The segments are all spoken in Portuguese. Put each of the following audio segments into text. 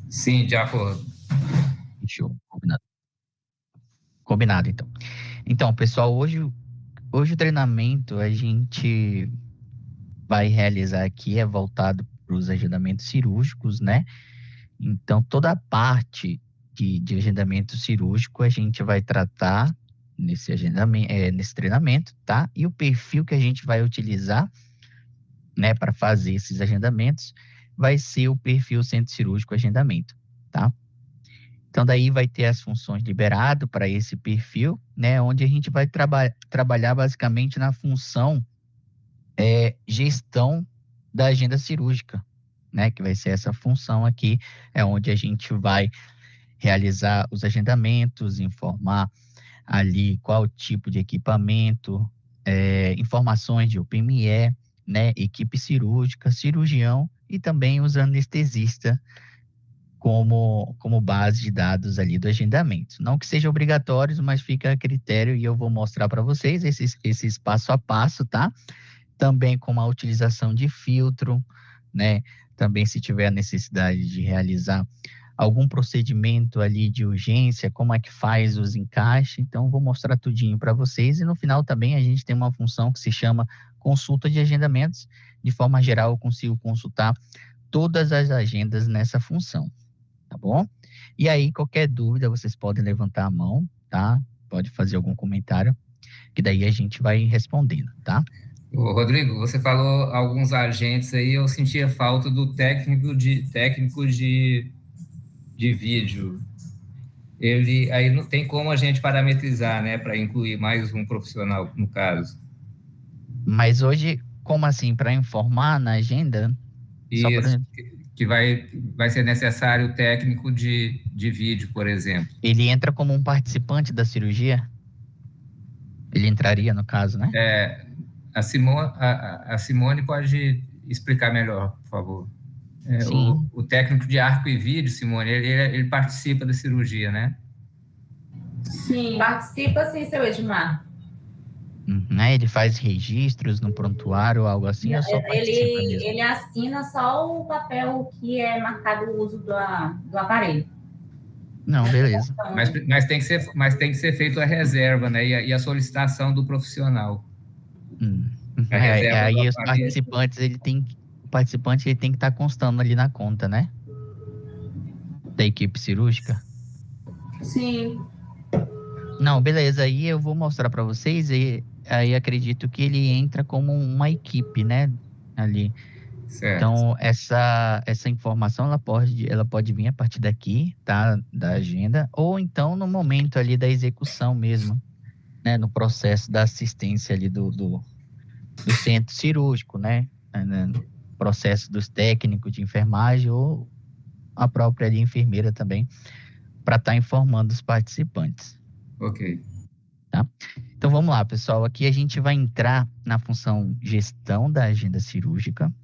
Sim, de acordo. Show, combinado. Combinado, então. Então, pessoal, hoje o treinamento a gente vai realizar aqui é voltado para os agendamentos cirúrgicos, né? Então, toda a parte de agendamento cirúrgico a gente vai tratar nesse agendamento, nesse treinamento, tá? E o perfil que a gente vai utilizar, né, para fazer esses agendamentos vai ser o perfil centro cirúrgico agendamento, tá? Então, daí vai ter as funções liberado para esse perfil, né, onde a gente vai trabalhar basicamente na função gestão da agenda cirúrgica, né, que vai ser essa função aqui, é onde a gente vai realizar os agendamentos, informar ali qual tipo de equipamento, informações de UPME, né, equipe cirúrgica, cirurgião e também os anestesistas como base de dados ali do agendamento. Não que seja obrigatório, mas fica a critério e eu vou mostrar para vocês esses passo a passo, tá? Também com a utilização de filtro, né? Também se tiver a necessidade de realizar algum procedimento ali de urgência, como é que faz os encaixes. Então, vou mostrar tudinho para vocês. E no final também a gente tem uma função que se chama consulta de agendamentos. De forma geral, eu consigo consultar todas as agendas nessa função, tá bom? E aí, qualquer dúvida, vocês podem levantar a mão, tá? Pode fazer algum comentário, que daí a gente vai respondendo, tá? Ô, Rodrigo, você falou alguns agentes aí, eu sentia falta do técnico de vídeo. Ele aí não tem como a gente parametrizar, né, para incluir mais um profissional no caso. Mas hoje, como assim, para informar na agenda, só E para que vai ser necessário o técnico de vídeo, por exemplo. ele entra como um participante da cirurgia? Ele entraria no caso, né? É, a Simone pode explicar melhor, por favor. Sim. O técnico de arco e vídeo, Simone, ele participa da cirurgia, né? Sim. Participa sim, seu Edmar. Né? Ele faz registros no prontuário ou algo assim, ou só participa mesmo? Ele assina só o papel que é marcado o uso do aparelho. Não, beleza. Mas tem que ser feito a reserva, né? E a solicitação do profissional. Hum. A reserva do Aí aparelho. o participante ele tem que estar constando ali na conta, né? Da equipe cirúrgica. Sim. Não, beleza. Aí eu vou mostrar para vocês e aí acredito que ele entra como uma equipe, né? Ali. Certo. Então, essa informação ela pode vir a partir daqui, tá? Da agenda, ou então no momento ali da execução mesmo, né? No processo da assistência ali do centro cirúrgico, né? No processo dos técnicos de enfermagem ou a própria ali, enfermeira também, para estar informando os participantes, Ok. tá? Então, vamos lá, pessoal. Aqui a gente vai entrar na função gestão da agenda cirúrgica,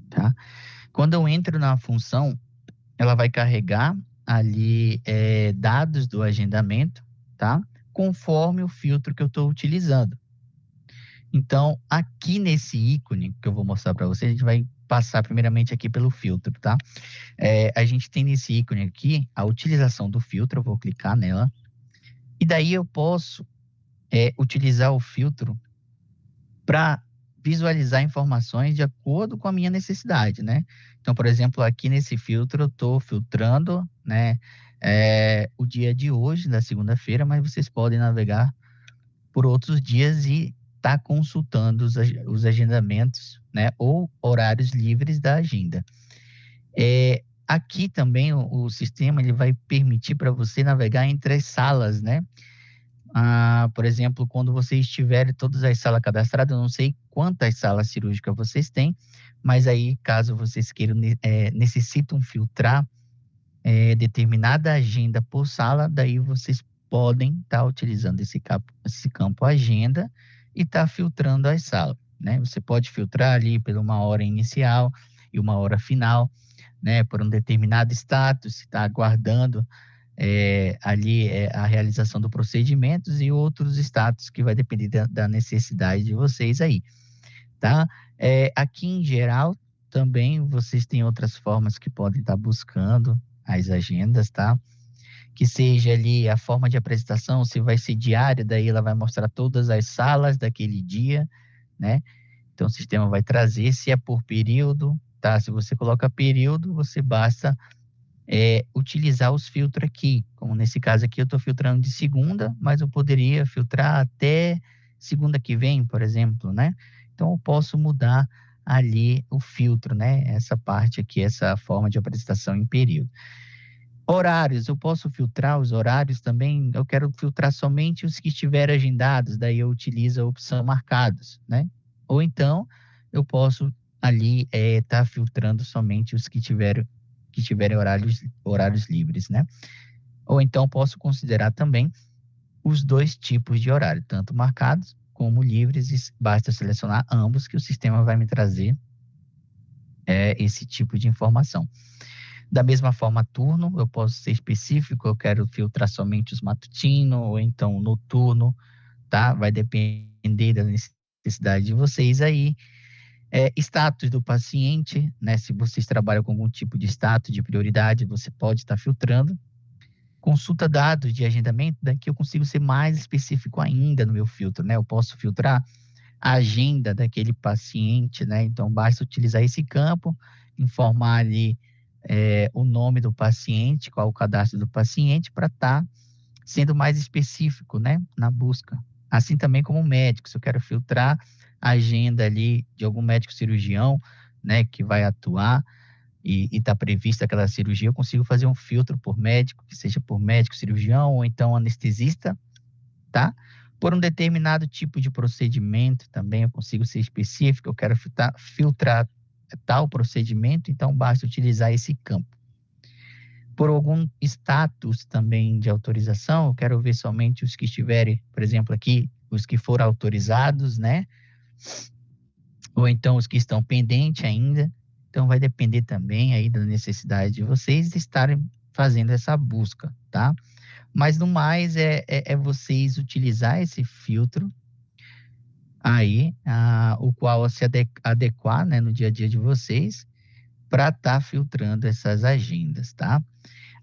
tá? Quando eu entro na função, ela vai carregar ali dados do agendamento, tá? Conforme o filtro que eu estou utilizando. Então, aqui nesse ícone que eu vou mostrar para vocês, a gente vai passar primeiramente aqui pelo filtro, tá? A gente tem nesse ícone aqui a utilização do filtro, eu vou clicar nela, e daí eu posso utilizar o filtro para visualizar informações de acordo com a minha necessidade, né? Então, por exemplo, aqui nesse filtro eu estou filtrando, né, o dia de hoje, da segunda-feira, mas vocês podem navegar por outros dias e estar consultando os agendamentos, né, ou horários livres da agenda. Aqui também o sistema ele vai permitir para você navegar entre as salas, né? Por exemplo, quando vocês tiverem todas as salas cadastradas, eu não sei quantas salas cirúrgicas vocês têm, mas aí, caso vocês queiram, necessitam filtrar determinada agenda por sala, daí vocês podem estar utilizando esse campo agenda e estar filtrando as salas, né? Você pode filtrar ali por uma hora inicial e uma hora final, né? Por um determinado status, se está aguardando ali a realização do procedimentos e outros status que vai depender da necessidade de vocês aí, tá? Aqui em geral, também vocês têm outras formas que podem estar buscando as agendas, tá? Que seja ali a forma de apresentação, se vai ser diária, daí ela vai mostrar todas as salas daquele dia, né? Então, o sistema vai trazer, se é por período, tá? Se você coloca período, você basta utilizar os filtros aqui. Como nesse caso aqui, eu estou filtrando de segunda, mas eu poderia filtrar até segunda que vem, por exemplo, né? Então, eu posso mudar ali o filtro, né? Essa parte aqui, essa forma de apresentação em período. Horários, eu posso filtrar os horários também. Eu quero filtrar somente os que estiverem agendados, daí eu utilizo a opção marcados, né? Ou então, eu posso ali tá filtrando somente os que tiverem horários livres, né? Ou então posso considerar também os dois tipos de horário, tanto marcados como livres, e basta selecionar ambos que o sistema vai me trazer esse tipo de informação. Da mesma forma, turno, eu posso ser específico, eu quero filtrar somente os matutinos, ou então noturno, tá? Vai depender da necessidade de vocês aí. Status do paciente, né? Se vocês trabalham com algum tipo de status de prioridade, você pode estar filtrando. Consulta dados de agendamento, daqui eu consigo ser mais específico ainda no meu filtro, né? Eu posso filtrar a agenda daquele paciente, né? Então, basta utilizar esse campo, informar ali o nome do paciente, qual o cadastro do paciente, para estar sendo mais específico, né? Na busca. Assim também como médico, se eu quero filtrar a agenda ali de algum médico cirurgião, né? Que vai atuar e está prevista aquela cirurgia, eu consigo fazer um filtro por médico, que seja por médico cirurgião ou então anestesista, tá? Por um determinado tipo de procedimento também eu consigo ser específico, eu quero filtrar tal procedimento, então basta utilizar esse campo. Por algum status também de autorização, eu quero ver somente os que estiverem, por exemplo, aqui, os que foram autorizados, né? Ou então os que estão pendentes ainda. Então vai depender também aí da necessidade de vocês estarem fazendo essa busca, tá? Mas no mais é vocês utilizar esse filtro aí, o qual se adequar, né, no dia a dia de vocês, para estar filtrando essas agendas, tá?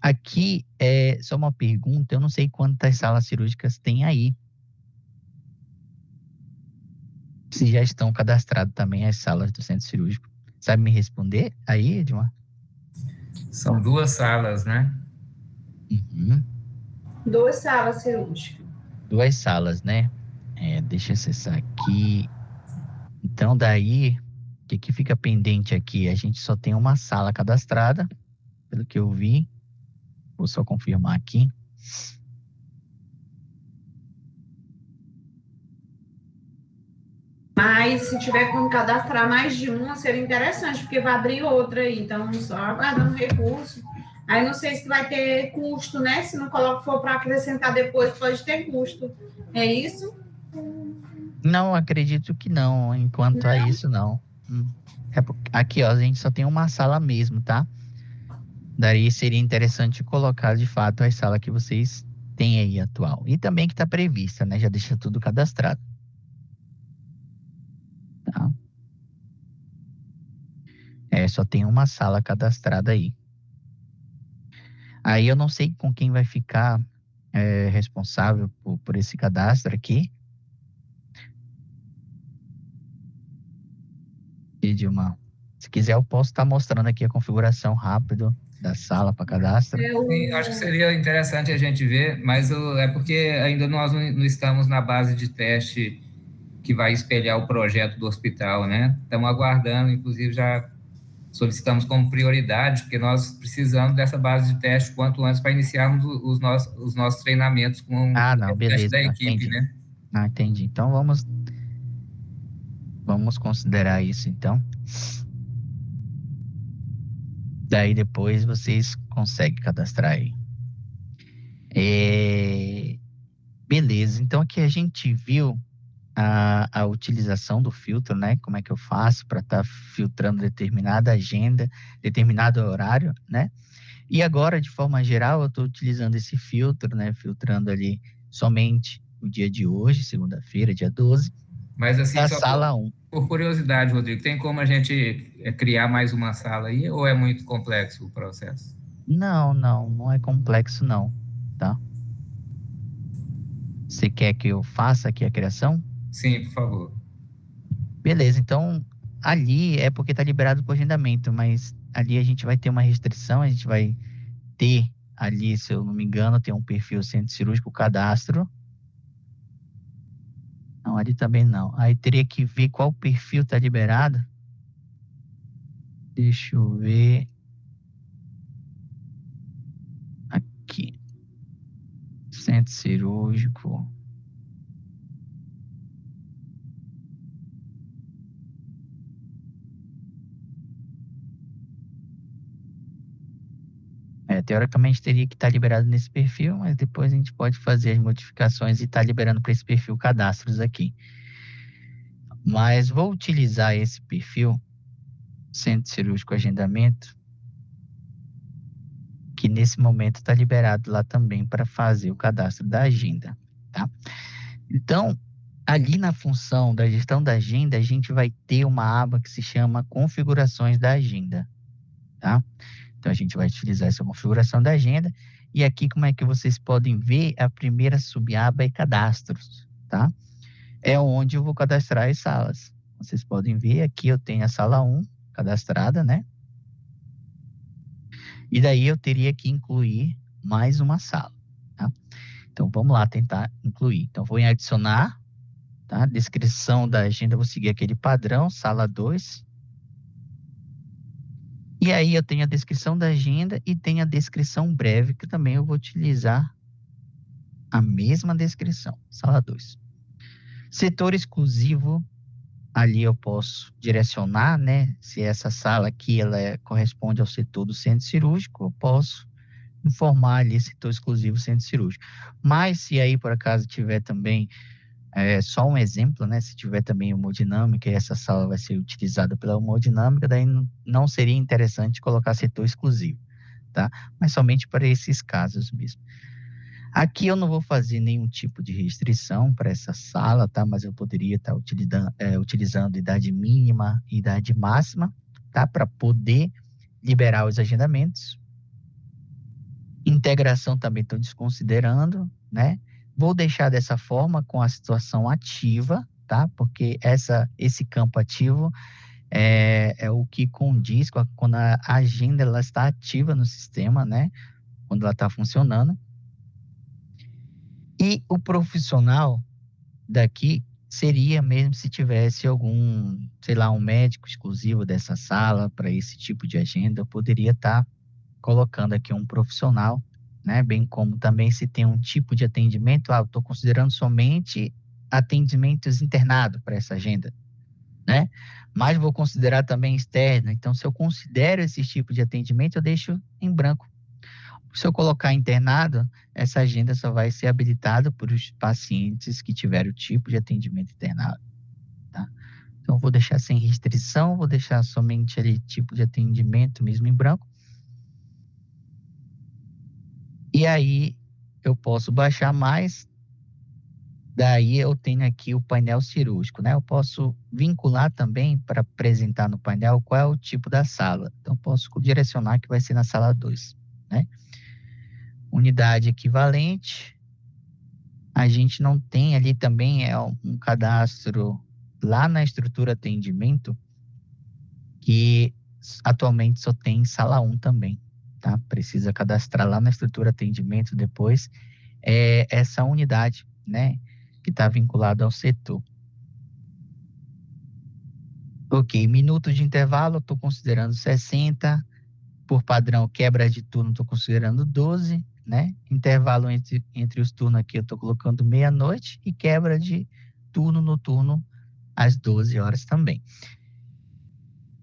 Aqui é só uma pergunta, eu não sei quantas salas cirúrgicas tem aí. Se já estão cadastradas também as salas do centro cirúrgico. Sabe me responder aí, Edmar? São 2 salas, né? Uhum. 2 salas cirúrgicas. 2 salas, né? Deixa eu acessar aqui. Então, daí, o que fica pendente aqui? A gente só tem uma sala cadastrada, pelo que eu vi. Vou só confirmar aqui. Mas se tiver como cadastrar mais de uma, seria interessante, porque vai abrir outra aí. Então, só aguardando recurso. Aí não sei se vai ter custo, né? Se não for para acrescentar depois, pode ter custo. É isso? Não, acredito que não. Enquanto a isso, não. Aqui, ó, a gente só tem uma sala mesmo, tá? Daí seria interessante colocar, de fato, a sala que vocês têm aí atual. E também que está prevista, né? Já deixa tudo cadastrado. Tá? Só tem uma sala cadastrada aí. Aí eu não sei com quem vai ficar responsável por esse cadastro aqui. Edilmar, se quiser eu posso estar mostrando aqui a configuração rápido da sala para cadastro. Sim, acho que seria interessante a gente ver, mas é porque ainda nós não estamos na base de teste que vai espelhar o projeto do hospital, né? Estamos aguardando, inclusive já solicitamos como prioridade, porque nós precisamos dessa base de teste quanto antes para iniciarmos os nossos treinamentos com Não, o teste beleza, da equipe, entendi. né? Entendi. Então vamos considerar isso, então. Daí depois vocês conseguem cadastrar aí. Beleza, então aqui a gente viu a utilização do filtro, né? Como é que eu faço para estar filtrando determinada agenda, determinado horário, né? E agora, de forma geral, eu estou utilizando esse filtro, né? Filtrando ali somente o dia de hoje, segunda-feira, dia 12. Mas assim, da só sala 1. por curiosidade, Rodrigo, tem como a gente criar mais uma sala aí ou é muito complexo o processo? Não é complexo não, tá? Você quer que eu faça aqui a criação? Sim, por favor. Beleza, então ali é porque tá liberado por agendamento, mas ali a gente vai ter uma restrição, a gente vai ter ali, se eu não me engano, tem um perfil centro cirúrgico cadastro. Não, ali também não. Aí teria que ver qual perfil tá liberado. Deixa eu ver aqui. Centro cirúrgico. Teoricamente teria que estar liberado nesse perfil, mas depois a gente pode fazer as modificações e estar liberando para esse perfil cadastros aqui. Mas vou utilizar esse perfil, centro cirúrgico agendamento, que nesse momento está liberado lá também para fazer o cadastro da agenda, tá? Então, ali na função da gestão da agenda, a gente vai ter uma aba que se chama configurações da agenda, tá? Então, a gente vai utilizar essa configuração da agenda. E aqui, como é que vocês podem ver, a primeira subaba é cadastros, tá? É onde eu vou cadastrar as salas. Vocês podem ver, aqui eu tenho a sala 1 cadastrada, né? E daí eu teria que incluir mais uma sala, tá? Então, vamos lá tentar incluir. Então, vou em adicionar, tá? Descrição da agenda, vou seguir aquele padrão, sala 2. E aí eu tenho a descrição da agenda e tenho a descrição breve, que também eu vou utilizar a mesma descrição, sala 2. Setor exclusivo, ali eu posso direcionar, né? Se essa sala aqui corresponde ao setor do centro cirúrgico, eu posso informar ali setor exclusivo centro cirúrgico. Mas se aí por acaso tiver também, só um exemplo, né? Se tiver também hemodinâmica e essa sala vai ser utilizada pela hemodinâmica, daí não seria interessante colocar setor exclusivo, tá? Mas somente para esses casos mesmo. Aqui eu não vou fazer nenhum tipo de restrição para essa sala, tá? Mas eu poderia estar utilizando idade mínima e idade máxima, tá? Para poder liberar os agendamentos. Integração também estou desconsiderando, né? Vou deixar dessa forma com a situação ativa, tá? Porque esse campo ativo é o que condiz quando a agenda ela está ativa no sistema, né? Quando ela está funcionando. E o profissional daqui seria mesmo se tivesse algum, sei lá, um médico exclusivo dessa sala para esse tipo de agenda, eu poderia estar colocando aqui um profissional, né? Bem como também se tem um tipo de atendimento, eu estou considerando somente atendimentos internados para essa agenda, né? Mas vou considerar também externo, então se eu considero esse tipo de atendimento, eu deixo em branco. Se eu colocar internado, essa agenda só vai ser habilitada por os pacientes que tiverem o tipo de atendimento internado, tá? Então, eu vou deixar sem restrição, vou deixar somente ali tipo de atendimento mesmo em branco. E aí, eu posso baixar mais. Daí, eu tenho aqui o painel cirúrgico, né? Eu posso vincular também para apresentar no painel qual é o tipo da sala. Então, posso direcionar que vai ser na sala 2, né? Unidade equivalente. A gente não tem ali também um cadastro lá na estrutura atendimento que atualmente só tem sala 1 também, tá? Precisa cadastrar lá na estrutura atendimento depois essa unidade, né? Que está vinculada ao setor. Ok, minutos de intervalo, eu estou considerando 60. Por padrão, quebra de turno, estou considerando 12, né? Intervalo entre os turnos aqui, eu estou colocando meia-noite e quebra de turno noturno às 12 horas também.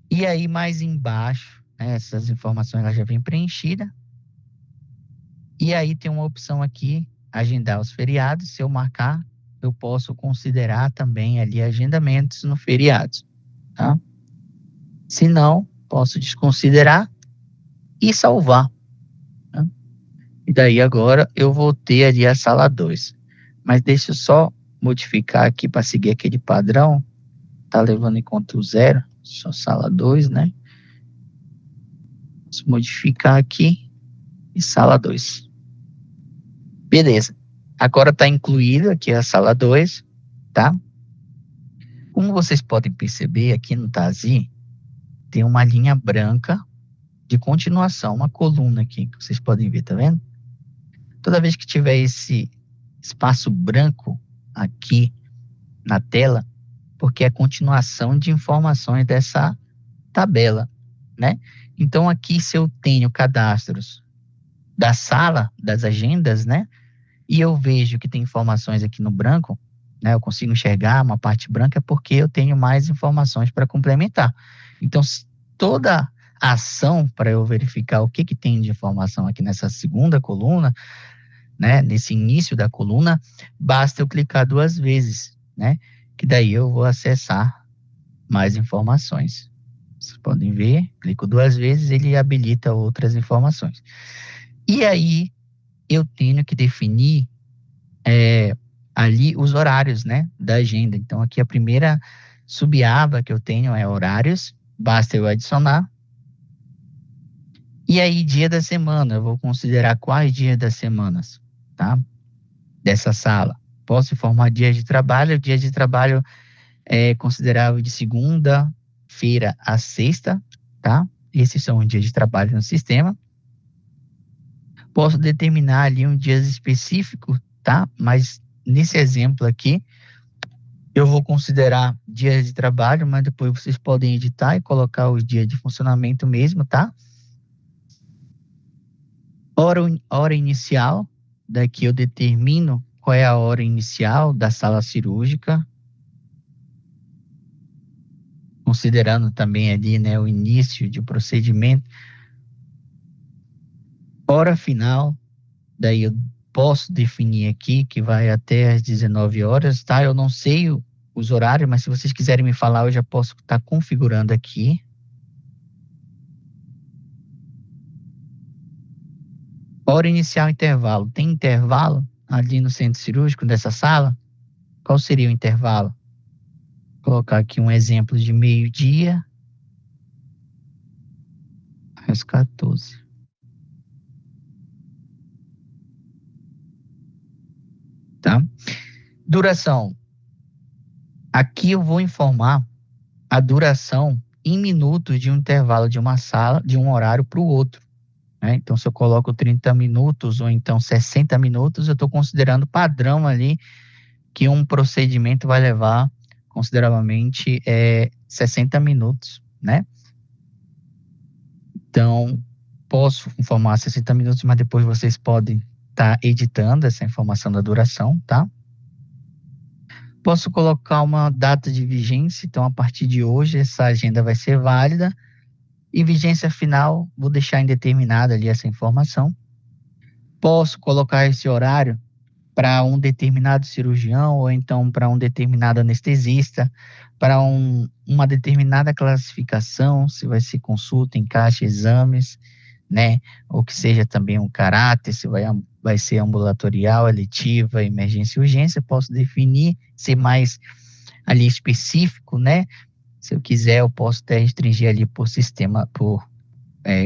E aí, mais embaixo, né, essas informações ela já vem preenchida. E aí tem uma opção aqui, agendar os feriados. Se eu marcar, eu posso considerar também ali agendamentos no feriados, tá? Se não, posso desconsiderar e salvar. E daí agora eu vou ter ali a sala 2. Mas deixa eu só modificar aqui para seguir aquele padrão, tá levando em conta o 0, só sala 2, né? Vamos modificar aqui e sala 2. Beleza. Agora está incluído aqui a sala 2, tá? Como vocês podem perceber, aqui no TASI tem uma linha branca de continuação, uma coluna aqui, que vocês podem ver, tá vendo? Toda vez que tiver esse espaço branco aqui na tela, porque é a continuação de informações dessa tabela, né? Então, aqui, se eu tenho cadastros da sala, das agendas, né? E eu vejo que tem informações aqui no branco, né? Eu consigo enxergar uma parte branca porque eu tenho mais informações para complementar. Então, toda ação para eu verificar o que tem de informação aqui nessa segunda coluna, né? Nesse início da coluna, basta eu clicar 2 vezes, né? Que daí eu vou acessar mais informações. Vocês podem ver, clico 2 vezes, ele habilita outras informações. E aí, eu tenho que definir ali os horários, né, da agenda. Então, aqui a primeira subaba que eu tenho é horários, basta eu adicionar. E aí, dia da semana, eu vou considerar quais dias das semanas, tá? Dessa sala. Posso informar dias de trabalho, o dia de trabalho é considerável de segunda-feira a sexta, tá? Esses são os dias de trabalho no sistema. Posso determinar ali um dia específico, tá? Mas nesse exemplo aqui, eu vou considerar dias de trabalho, mas depois vocês podem editar e colocar os dias de funcionamento mesmo, tá? Hora inicial, daqui eu determino qual é a hora inicial da sala cirúrgica, considerando também ali, né, o início de procedimento. Hora final, daí eu posso definir aqui que vai até às 19 horas, tá? Eu não sei os horários, mas se vocês quiserem me falar, eu já posso estar configurando aqui. Hora inicial, intervalo. Tem intervalo ali no centro cirúrgico dessa sala? Qual seria o intervalo? Vou colocar aqui um exemplo de meio-dia às 14. Tá? Duração. Aqui eu vou informar a duração em minutos de um intervalo de uma sala, de um horário para o outro. Né? Então, se eu coloco 30 minutos ou então 60 minutos, eu estou considerando padrão ali que um procedimento vai levar consideravelmente 60 minutos, né? Então, posso informar 60 minutos, mas depois vocês podem estar editando essa informação da duração, tá? Posso colocar uma data de vigência, então a partir de hoje essa agenda vai ser válida. E vigência final, vou deixar indeterminada ali essa informação. Posso colocar esse horário para um determinado cirurgião ou então para um determinado anestesista, para uma determinada classificação, se vai ser consulta, encaixe, exames, né? Ou que seja também um caráter, se vai ser ambulatorial, eletiva, emergência e urgência. Posso definir, ser mais ali específico, né? Se eu quiser, eu posso até restringir ali por sistema, por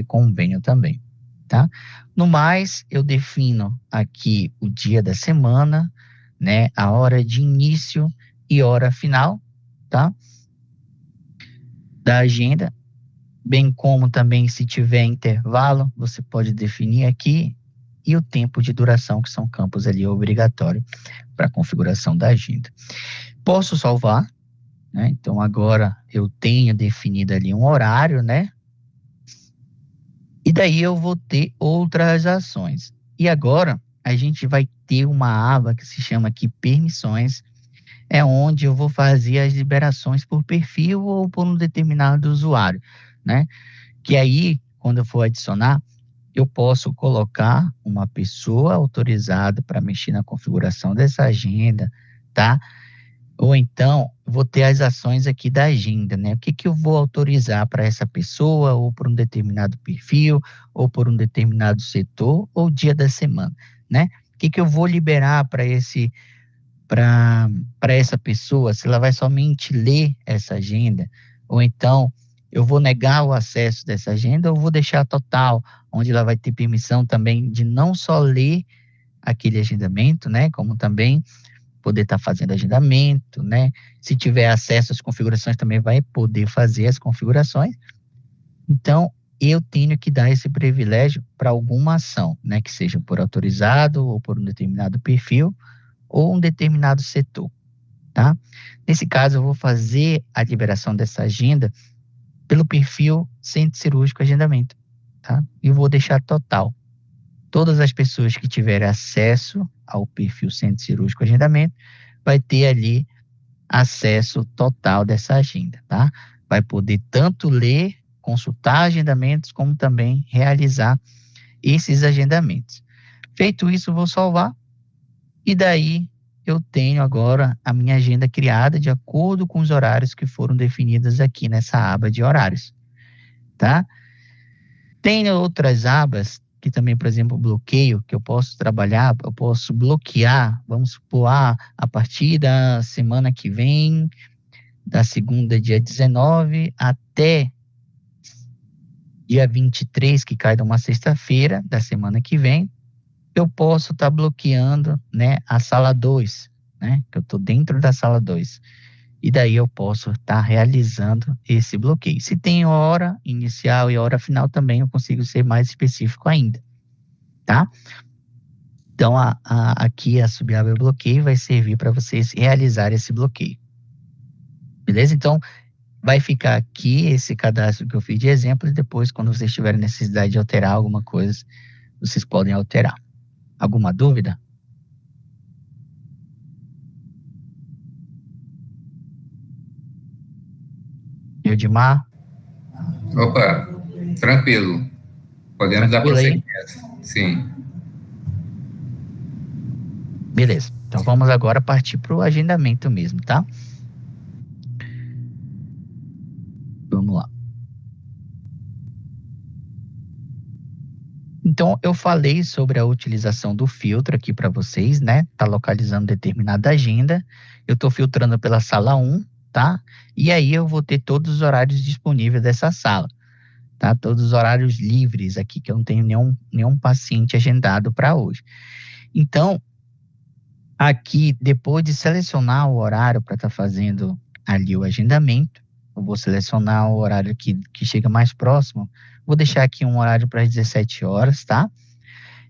convênio também, tá? No mais, eu defino aqui o dia da semana, né? A hora de início e hora final, tá? Da agenda, bem como também se tiver intervalo, você pode definir aqui, e o tempo de duração, que são campos ali obrigatórios para a configuração da agenda. Posso salvar, né? Então, agora eu tenho definido ali um horário, né? E daí eu vou ter outras ações. E agora a gente vai ter uma aba que se chama aqui permissões, é onde eu vou fazer as liberações por perfil ou por um determinado usuário, né? Que aí, quando eu for adicionar, eu posso colocar uma pessoa autorizada para mexer na configuração dessa agenda, tá? Ou então, vou ter as ações aqui da agenda, né? O que eu vou autorizar para essa pessoa, ou por um determinado perfil, ou por um determinado setor, ou dia da semana, né? O que eu vou liberar para para essa pessoa, se ela vai somente ler essa agenda, ou então eu vou negar o acesso dessa agenda, ou vou deixar total, onde ela vai ter permissão também de não só ler aquele agendamento, né, como também poder estar fazendo agendamento, né, se tiver acesso às configurações também vai poder fazer as configurações. Então, eu tenho que dar esse privilégio para alguma ação, né, que seja por autorizado ou por um determinado perfil ou um determinado setor, tá? Nesse caso, eu vou fazer a liberação dessa agenda pelo perfil Centro Cirúrgico Agendamento, tá? E vou deixar total. Todas as pessoas que tiverem acesso ao perfil Centro Cirúrgico Agendamento vai ter ali acesso total dessa agenda, tá? Vai poder tanto ler, consultar agendamentos, como também realizar esses agendamentos. Feito isso, vou salvar e daí eu tenho agora a minha agenda criada de acordo com os horários que foram definidos aqui nessa aba de horários, tá? Tem outras abas que também, por exemplo, bloqueio, que eu posso trabalhar, eu posso bloquear, vamos supor, a partir da semana que vem, da segunda, dia 19, até dia 23, que cai numa sexta-feira da semana que vem, eu posso estar bloqueando, né, a sala 2, né, que eu estou dentro da sala 2. E daí eu posso estar realizando esse bloqueio. Se tem hora inicial e hora final também, eu consigo ser mais específico ainda, tá? Então, aqui a subaba bloqueio vai servir para vocês realizarem esse bloqueio. Beleza? Então, vai ficar aqui esse cadastro que eu fiz de exemplo e depois, quando vocês tiverem necessidade de alterar alguma coisa, vocês podem alterar. Alguma dúvida? Eudimar? Opa, tranquilo. Podemos dar Tranquilo aí? prosseguimento. Sim. Beleza. Então, vamos agora partir para o agendamento mesmo, tá? Vamos lá. Então, eu falei sobre a utilização do filtro aqui para vocês, né? Tá localizando determinada agenda. Eu estou filtrando pela sala 1, tá? E aí eu vou ter todos os horários disponíveis dessa sala, tá? Todos os horários livres aqui, que eu não tenho nenhum paciente agendado para hoje. Então, aqui, depois de selecionar o horário para estar fazendo ali o agendamento, eu vou selecionar o horário que chega mais próximo. Vou deixar aqui um horário para as 17 horas, tá?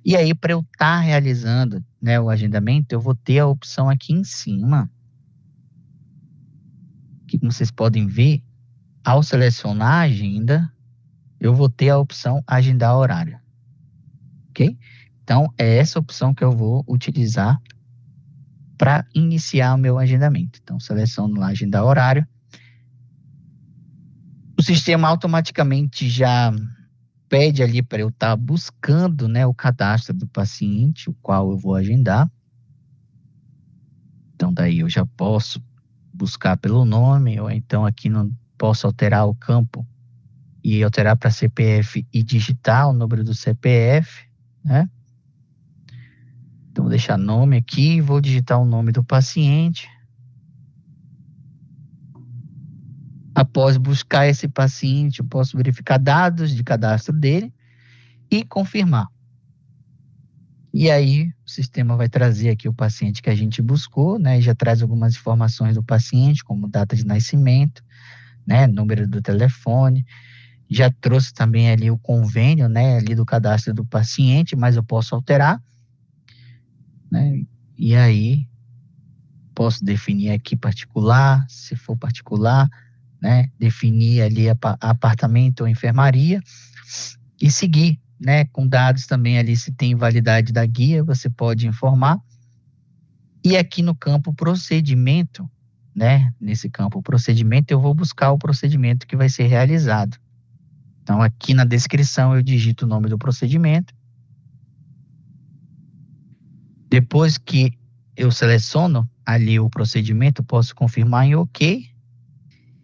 E aí, para eu estar realizando, né, o agendamento, eu vou ter a opção aqui em cima, que como vocês podem ver, ao selecionar a agenda, eu vou ter a opção agendar horário, ok? Então, é essa opção que eu vou utilizar para iniciar o meu agendamento. Então, seleciono lá agendar horário. O sistema automaticamente já pede ali para eu estar buscando, né, o cadastro do paciente, o qual eu vou agendar. Então, daí eu já posso buscar pelo nome, ou então aqui não posso alterar o campo e alterar para CPF e digitar o número do CPF, né? Então, vou deixar nome aqui e vou digitar o nome do paciente. Após buscar esse paciente, eu posso verificar dados de cadastro dele e confirmar. E aí, o sistema vai trazer aqui o paciente que a gente buscou, né? E já traz algumas informações do paciente, como data de nascimento, né? Número do telefone. Já trouxe também ali o convênio, né? Ali do cadastro do paciente, mas eu posso alterar, né? E aí, posso definir aqui particular, se for particular, né? Definir ali apartamento ou enfermaria e seguir, né? Com dados também ali, se tem validade da guia, você pode informar. E aqui no campo procedimento, né? Nesse campo procedimento, eu vou buscar o procedimento que vai ser realizado. Então, aqui na descrição, eu digito o nome do procedimento. Depois que eu seleciono ali o procedimento, posso confirmar em OK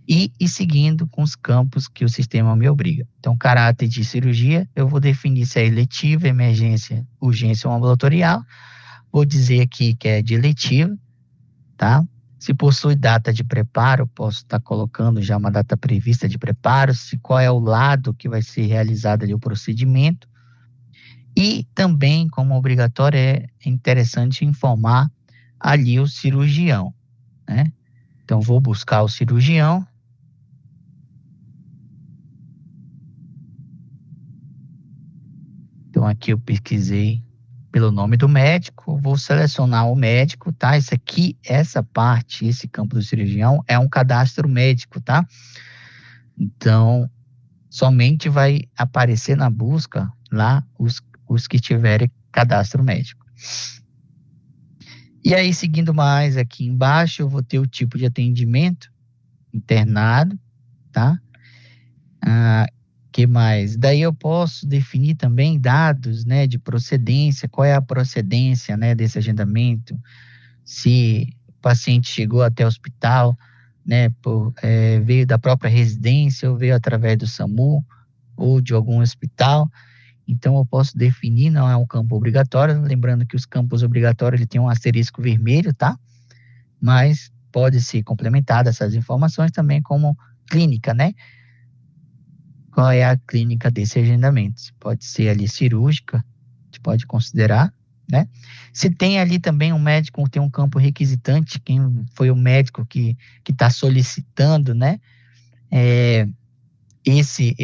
e ir seguindo com os campos que o sistema me obriga. Então, caráter de cirurgia, eu vou definir se é eletiva, emergência, urgência ou ambulatorial. Vou dizer aqui que é de eletiva. tá? Se possui data de preparo, posso estar colocando já uma data prevista de preparo, se qual é o lado que vai ser realizado ali o procedimento. E também, como obrigatório, é interessante informar ali o cirurgião, né? Então, vou buscar o cirurgião. Então, aqui eu pesquisei pelo nome do médico, vou selecionar o médico, tá? Isso aqui, essa parte, esse campo do cirurgião é um cadastro médico, tá? Então, somente vai aparecer na busca lá os que tiverem cadastro médico. E aí, seguindo mais aqui embaixo, eu vou ter o tipo de atendimento, internado, tá? Que mais? Daí eu posso definir também dados, né, de procedência, qual é a procedência, né, desse agendamento, se o paciente chegou até o hospital, né, veio da própria residência ou veio através do SAMU ou de algum hospital. Então, eu posso definir, não é um campo obrigatório, lembrando que os campos obrigatórios ele tem um asterisco vermelho, tá? Mas pode ser complementada essas informações também como clínica, né? Qual é a clínica desse agendamento? Pode ser ali cirúrgica, a gente pode considerar, né? Se tem ali também um médico, tem um campo requisitante, quem foi o médico que está solicitando, né? Esse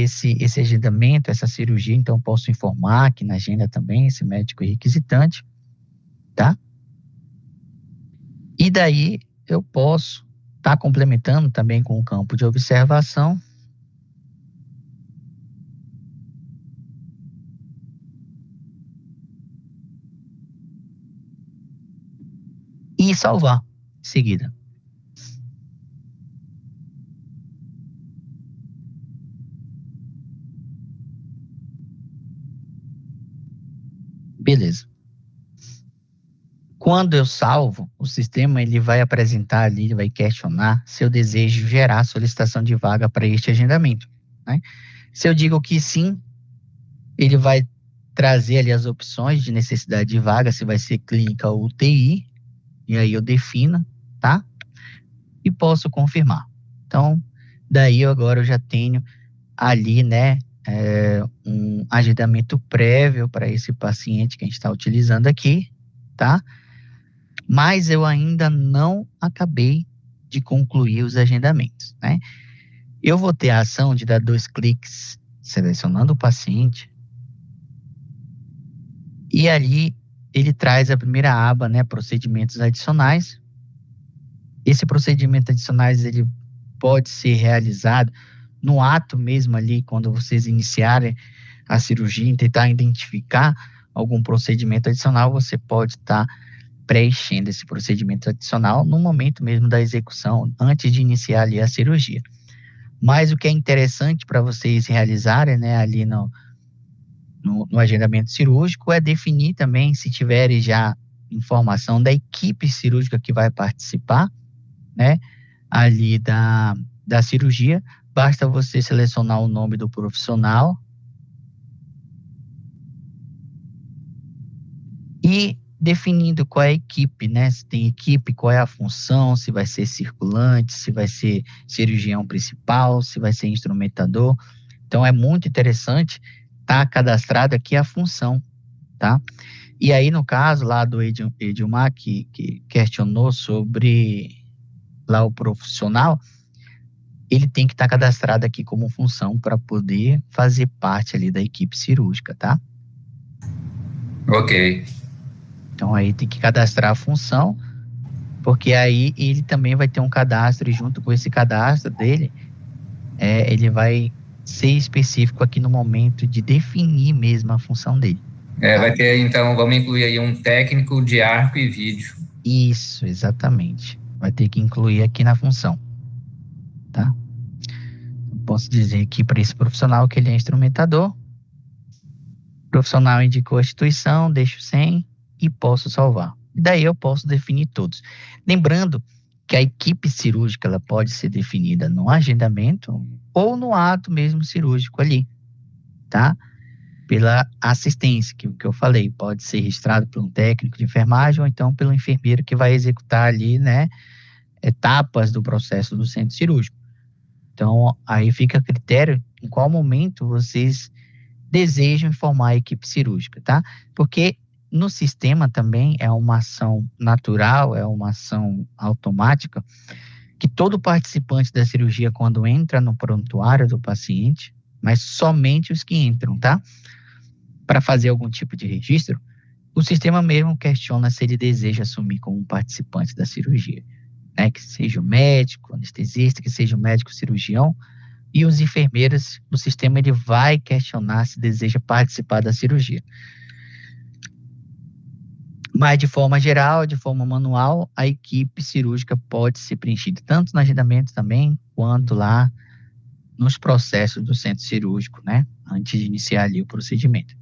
agendamento, essa cirurgia, então posso informar aqui na agenda também esse médico requisitante, tá? E daí eu posso estar complementando também com o campo de observação. E salvar em seguida. Beleza. Quando eu salvo, o sistema ele vai apresentar ali, ele vai questionar se eu desejo gerar solicitação de vaga para este agendamento, né? Se eu digo que sim, ele vai trazer ali as opções de necessidade de vaga, se vai ser clínica ou UTI, e aí eu defino, tá? E posso confirmar. Então, daí agora eu já tenho ali, né, um agendamento prévio para esse paciente que a gente está utilizando aqui, tá? Mas eu ainda não acabei de concluir os agendamentos, né? Eu vou ter a ação de dar 2 cliques selecionando o paciente e ali ele traz a primeira aba, né, procedimentos adicionais. Esse procedimento adicionais ele pode ser realizado no ato mesmo ali, quando vocês iniciarem a cirurgia e tentar identificar algum procedimento adicional, você pode estar preenchendo esse procedimento adicional no momento mesmo da execução, antes de iniciar ali a cirurgia. Mas o que é interessante para vocês realizarem, né, ali no agendamento cirúrgico é definir também, se tiverem já informação da equipe cirúrgica que vai participar, né, ali da cirurgia, basta você selecionar o nome do profissional e definindo qual é a equipe, né? Se tem equipe, qual é a função, se vai ser circulante, se vai ser cirurgião principal, se vai ser instrumentador. Então, é muito interessante estar cadastrado aqui a função, tá? E aí, no caso lá do Edilmar, que questionou sobre lá o profissional, ele tem que estar cadastrado aqui como função para poder fazer parte ali da equipe cirúrgica, tá? Ok. Então, aí tem que cadastrar a função, porque aí ele também vai ter um cadastro e junto com esse cadastro dele, ele vai ser específico aqui no momento de definir mesmo a função dele. Tá? Vai ter, então, vamos incluir aí um técnico de arco e vídeo. Isso, exatamente. Vai ter que incluir aqui na função, tá? Posso dizer aqui para esse profissional que ele é instrumentador. O profissional indicou a instituição, deixo sem e posso salvar. Daí eu posso definir todos. Lembrando que a equipe cirúrgica ela pode ser definida no agendamento ou no ato mesmo cirúrgico ali, tá? pela assistência, que eu falei, pode ser registrado por um técnico de enfermagem ou então pelo enfermeiro que vai executar ali, né, etapas do processo do centro cirúrgico. Então, aí fica a critério em qual momento vocês desejam informar a equipe cirúrgica, tá? Porque no sistema também é uma ação natural, é uma ação automática, que todo participante da cirurgia, quando entra no prontuário do paciente, mas somente os que entram, tá? Para fazer algum tipo de registro, o sistema mesmo questiona se ele deseja assumir como um participante da cirurgia, né? Que seja o médico, anestesista, que seja o médico cirurgião, e os enfermeiros, o sistema ele vai questionar se deseja participar da cirurgia. Mas de forma geral, de forma manual, a equipe cirúrgica pode ser preenchida tanto no agendamento também, quanto lá nos processos do centro cirúrgico, né? Antes de iniciar ali o procedimento.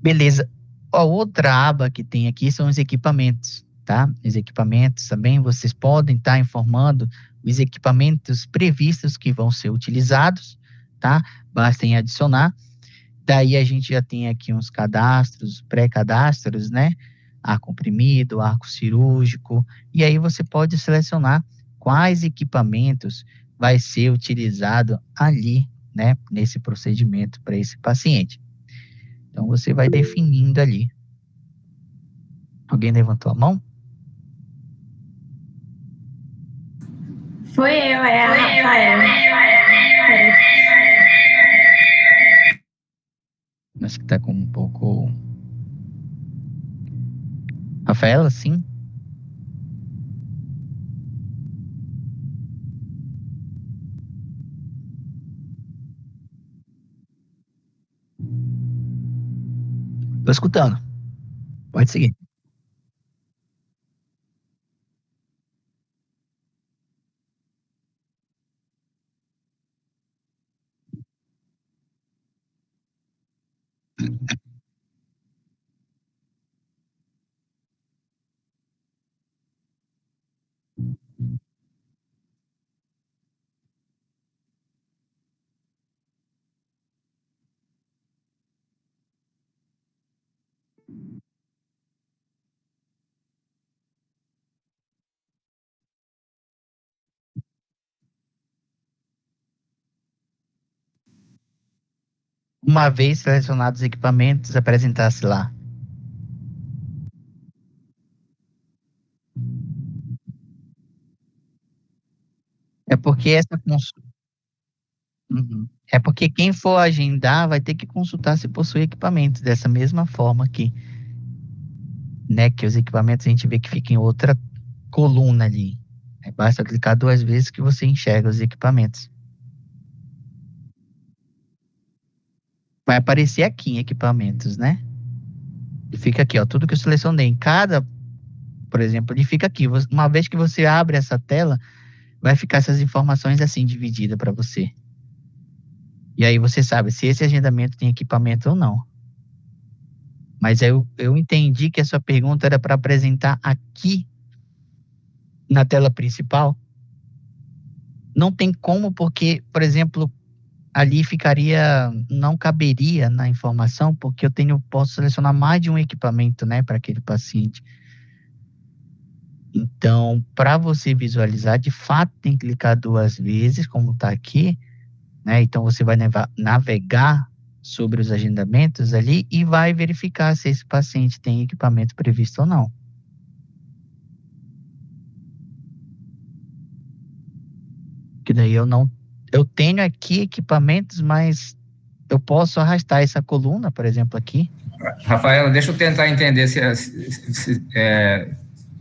Beleza. A outra aba que tem aqui são os equipamentos, tá? Os equipamentos também, vocês podem estar informando os equipamentos previstos que vão ser utilizados, tá? Basta em adicionar. Daí a gente já tem aqui uns cadastros, pré-cadastros, né? Ar comprimido, arco cirúrgico. E aí você pode selecionar quais equipamentos vai ser utilizado ali, né? Nesse procedimento para esse paciente. Então você vai definindo ali. Alguém levantou a mão? Foi eu, é a Rafaela. Acho que tá com um pouco... Rafaela, sim? Tô escutando. Pode seguir. Uma vez selecionados os equipamentos, apresentasse lá. É porque essa consulta... Uhum. É porque quem for agendar vai ter que consultar se possui equipamentos dessa mesma forma aqui, né? Que os equipamentos a gente vê que fica em outra coluna ali. Basta clicar 2 vezes que você enxerga os equipamentos. Vai aparecer aqui em equipamentos, né? E fica aqui, ó, tudo que eu selecionei. Em cada, por exemplo, ele fica aqui. Uma vez que você abre essa tela, vai ficar essas informações assim divididas para você. E aí você sabe se esse agendamento tem equipamento ou não. Mas eu entendi que a sua pergunta era para apresentar aqui na tela principal. Não tem como, porque, por exemplo, ali não caberia na informação, porque posso selecionar mais de um equipamento, né, para aquele paciente. Então, para você visualizar, de fato, tem que clicar 2 vezes, como está aqui, né? Então, você vai navegar sobre os agendamentos ali e vai verificar se esse paciente tem equipamento previsto ou não. Que daí eu tenho aqui equipamentos, mas eu posso arrastar essa coluna, por exemplo, aqui. Rafaela, deixa eu tentar entender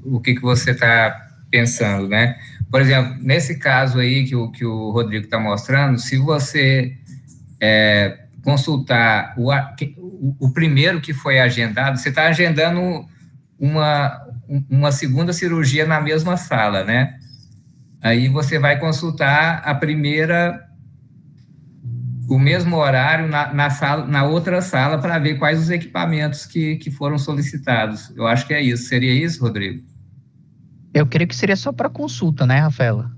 o que você está pensando, né? Por exemplo, nesse caso aí que o Rodrigo está mostrando, se você consultar o primeiro que foi agendado, você está agendando uma segunda cirurgia na mesma sala, né? Aí você vai consultar a primeira, o mesmo horário na outra sala para ver quais os equipamentos que foram solicitados. Eu acho que é isso. Seria isso, Rodrigo? Eu creio que seria só para consulta, né, Rafaela?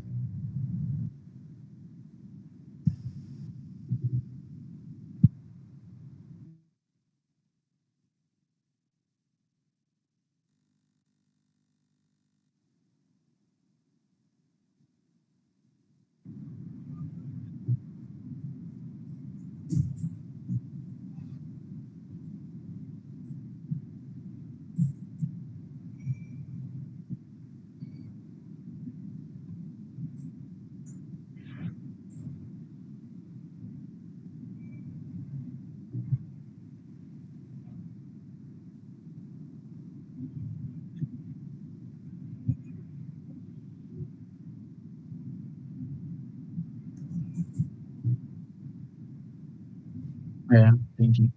Entendi.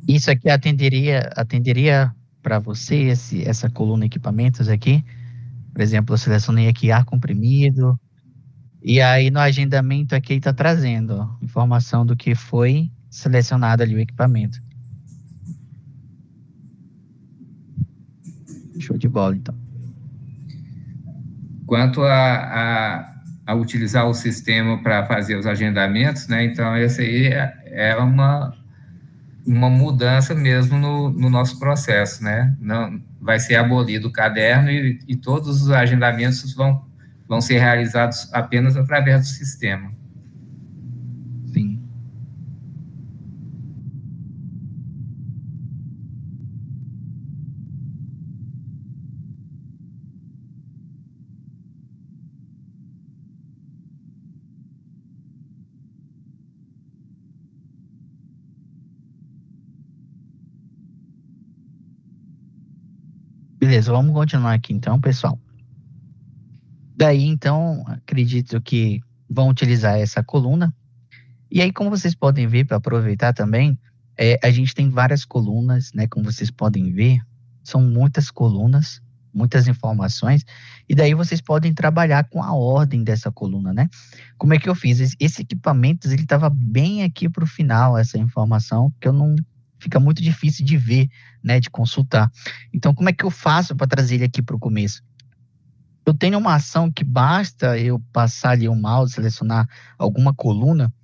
Isso aqui atenderia para você essa coluna equipamentos aqui? Por exemplo, eu selecionei aqui ar comprimido, e aí no agendamento aqui está trazendo ó, informação do que foi selecionado ali o equipamento. Show de bola, então. Quanto a utilizar o sistema para fazer os agendamentos, né? Então, esse aí é uma mudança mesmo no nosso processo, né? Não, vai ser abolido o caderno e todos os agendamentos vão ser realizados apenas através do sistema. Sim. Beleza, vamos continuar aqui então, pessoal. Daí, então, acredito que vão utilizar essa coluna. E aí, como vocês podem ver, para aproveitar também, a gente tem várias colunas, né? Como vocês podem ver, são muitas colunas, muitas informações, e daí vocês podem trabalhar com a ordem dessa coluna, né? Como é que eu fiz? Esse equipamento, ele estava bem aqui para o final, essa informação, que eu não... Fica muito difícil de ver, né? De consultar. Então, como é que eu faço para trazer ele aqui para o começo? Eu tenho uma ação que basta eu passar ali o mouse, selecionar alguma coluna,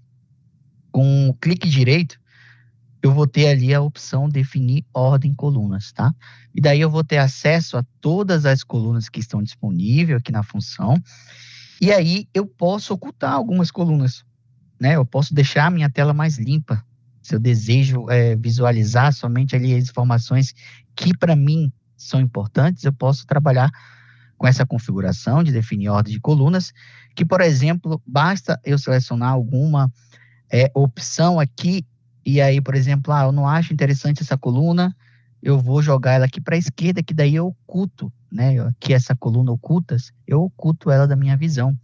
com o clique direito, eu vou ter ali a opção definir ordem colunas, tá? E daí eu vou ter acesso a todas as colunas que estão disponíveis aqui na função. E aí eu posso ocultar algumas colunas, né? Eu posso deixar a minha tela mais limpa. Se eu desejo visualizar somente ali as informações que para mim são importantes, eu posso trabalhar com essa configuração de definir ordem de colunas, que, por exemplo, basta eu selecionar alguma opção aqui, e aí, por exemplo, eu não acho interessante essa coluna, eu vou jogar ela aqui para a esquerda, que daí eu oculto, né? Aqui essa coluna ocultas, eu oculto ela da minha visão,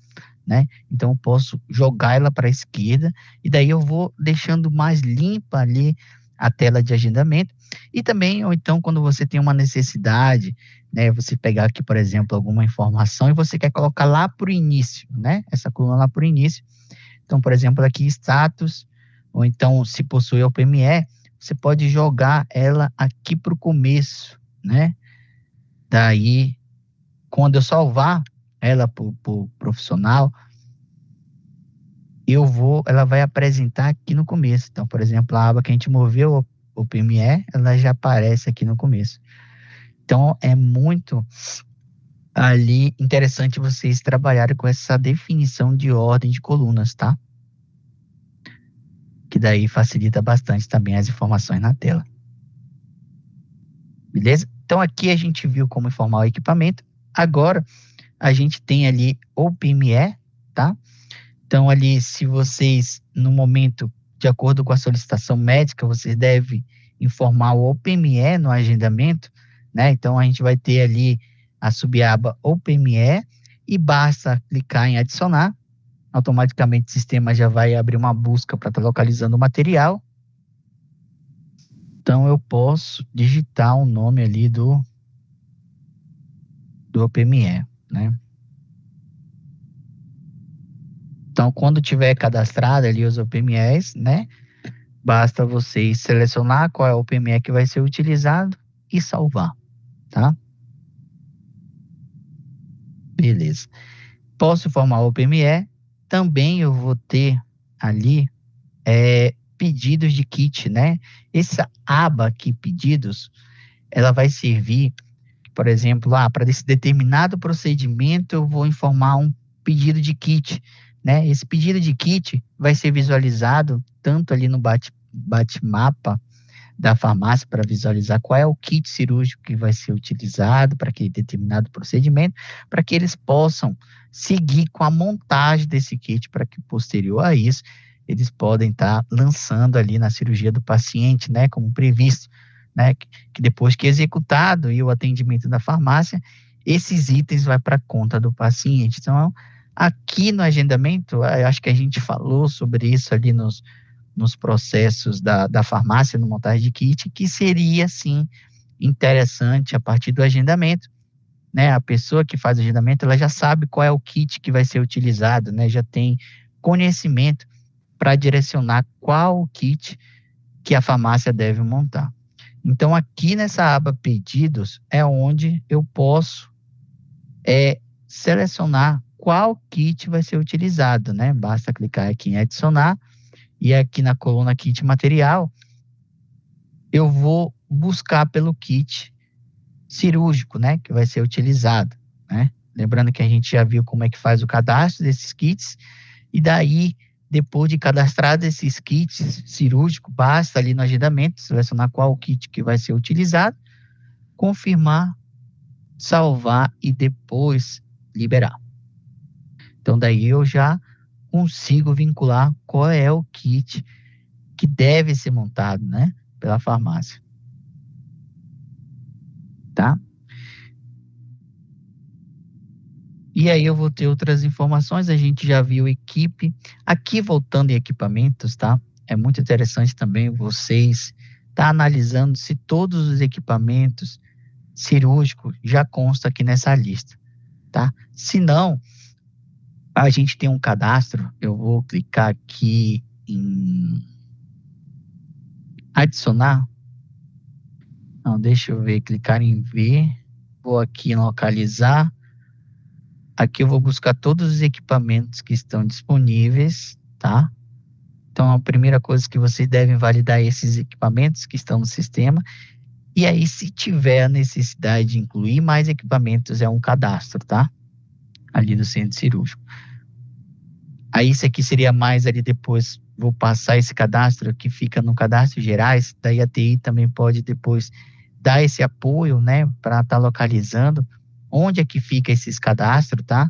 né? Então eu posso jogar ela para a esquerda, e daí eu vou deixando mais limpa ali a tela de agendamento. E também, ou então, quando você tem uma necessidade, né? Você pegar aqui, por exemplo, alguma informação e você quer colocar lá para o início, né? Essa coluna lá para o início. Então, por exemplo, aqui status, ou então se possui OPME, você pode jogar ela aqui para o começo, né? Daí, quando eu salvar ela para o profissional, ela vai apresentar aqui no começo. Então, por exemplo, a aba que a gente moveu, o PME, ela já aparece aqui no começo. Então, é muito ali interessante vocês trabalharem com essa definição de ordem de colunas, tá? Que daí facilita bastante também as informações na tela. Beleza? Então, aqui a gente viu como informar o equipamento. Agora, a gente tem ali o PME, tá? Então, ali, se vocês, no momento, de acordo com a solicitação médica, vocês devem informar o OPME no agendamento, né? Então, a gente vai ter ali a subaba OPME e basta clicar em adicionar. Automaticamente o sistema já vai abrir uma busca para estar localizando o material. Então, eu posso digitar o nome ali do OPME, né? Então, quando tiver cadastrado ali os OPMEs, né? Basta vocês selecionar qual é o OPME que vai ser utilizado e salvar, tá? Beleza. Posso formar o OPME. Também eu vou ter ali pedidos de kit, né? Essa aba aqui, pedidos, ela vai servir, por exemplo, para esse determinado procedimento eu vou informar um pedido de kit, né? Esse pedido de kit vai ser visualizado tanto ali no bate-mapa da farmácia para visualizar qual é o kit cirúrgico que vai ser utilizado para aquele determinado procedimento, para que eles possam seguir com a montagem desse kit, para que posterior a isso eles podem estar lançando ali na cirurgia do paciente, né, como previsto, né, que depois que executado e o atendimento da farmácia, esses itens vai para a conta do paciente. Então, aqui no agendamento, eu acho que a gente falou sobre isso ali nos processos da farmácia, no montagem de kit, que seria, sim, interessante a partir do agendamento, né? A pessoa que faz o agendamento, ela já sabe qual é o kit que vai ser utilizado, né? Já tem conhecimento para direcionar qual o kit que a farmácia deve montar. Então, aqui nessa aba pedidos é onde eu posso selecionar qual kit vai ser utilizado, né? Basta clicar aqui em adicionar e aqui na coluna kit material, eu vou buscar pelo kit cirúrgico, né? Que vai ser utilizado, né? Lembrando que a gente já viu como é que faz o cadastro desses kits e daí, depois de cadastrar esses kits cirúrgicos, basta ali no agendamento selecionar qual o kit que vai ser utilizado, confirmar, salvar e depois liberar. Então, daí eu já consigo vincular qual é o kit que deve ser montado, né, pela farmácia. Tá? E aí eu vou ter outras informações, a gente já viu equipe. Aqui, voltando em equipamentos, tá? É muito interessante também vocês estar analisando se todos os equipamentos cirúrgicos já constam aqui nessa lista, tá? Se não, a gente tem um cadastro, eu vou clicar aqui em adicionar. Não, deixa eu ver, clicar em ver, vou aqui em localizar. Aqui eu vou buscar todos os equipamentos que estão disponíveis, tá? Então, a primeira coisa que vocês devem validar é esses equipamentos que estão no sistema. E aí, se tiver a necessidade de incluir mais equipamentos, é um cadastro, tá? Ali do centro cirúrgico. Aí, isso aqui seria mais ali depois, vou passar esse cadastro que fica no cadastro gerais, daí a TI também pode depois dar esse apoio, né, para estar localizando onde é que fica esses cadastros, tá?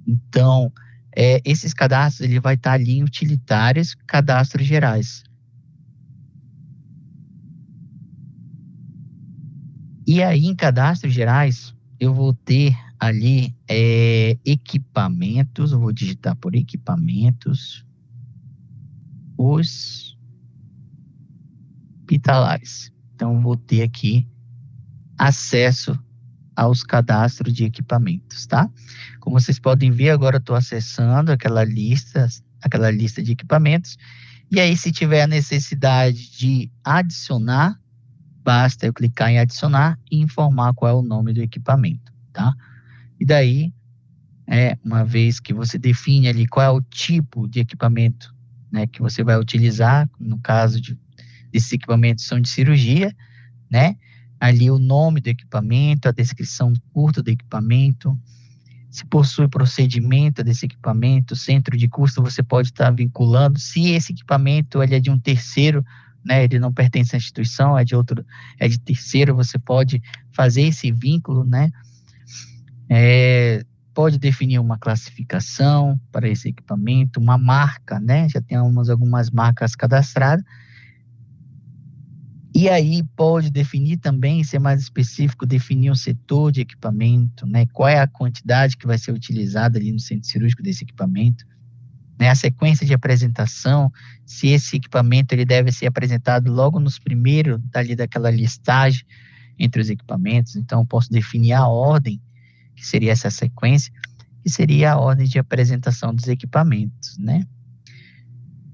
Então, esses cadastros, ele vai estar ali em utilitários, cadastros gerais. E aí, em cadastros gerais, eu vou ter ali equipamentos, eu vou digitar por equipamentos, hospitalares. Então, vou ter aqui acesso aos cadastros de equipamentos, tá? Como vocês podem ver, agora eu estou acessando aquela lista de equipamentos, e aí se tiver a necessidade de adicionar, basta eu clicar em adicionar e informar qual é o nome do equipamento, tá? E daí, uma vez que você define ali qual é o tipo de equipamento, né, que você vai utilizar, no caso desses equipamentos são de cirurgia, né? Ali o nome do equipamento, a descrição curta do equipamento, se possui procedimento desse equipamento, centro de custo, você pode estar vinculando. Se esse equipamento ele é de um terceiro, né, ele não pertence à instituição, é de terceiro, você pode fazer esse vínculo, né? Pode definir uma classificação para esse equipamento, uma marca, né? Já tem algumas marcas cadastradas. E aí pode definir também, ser mais específico, definir um setor de equipamento, né? Qual é a quantidade que vai ser utilizada ali no centro cirúrgico desse equipamento, né? A sequência de apresentação, se esse equipamento ele deve ser apresentado logo nos primeiros daquela listagem entre os equipamentos. Então, eu posso definir a ordem, que seria essa sequência, que seria a ordem de apresentação dos equipamentos, né?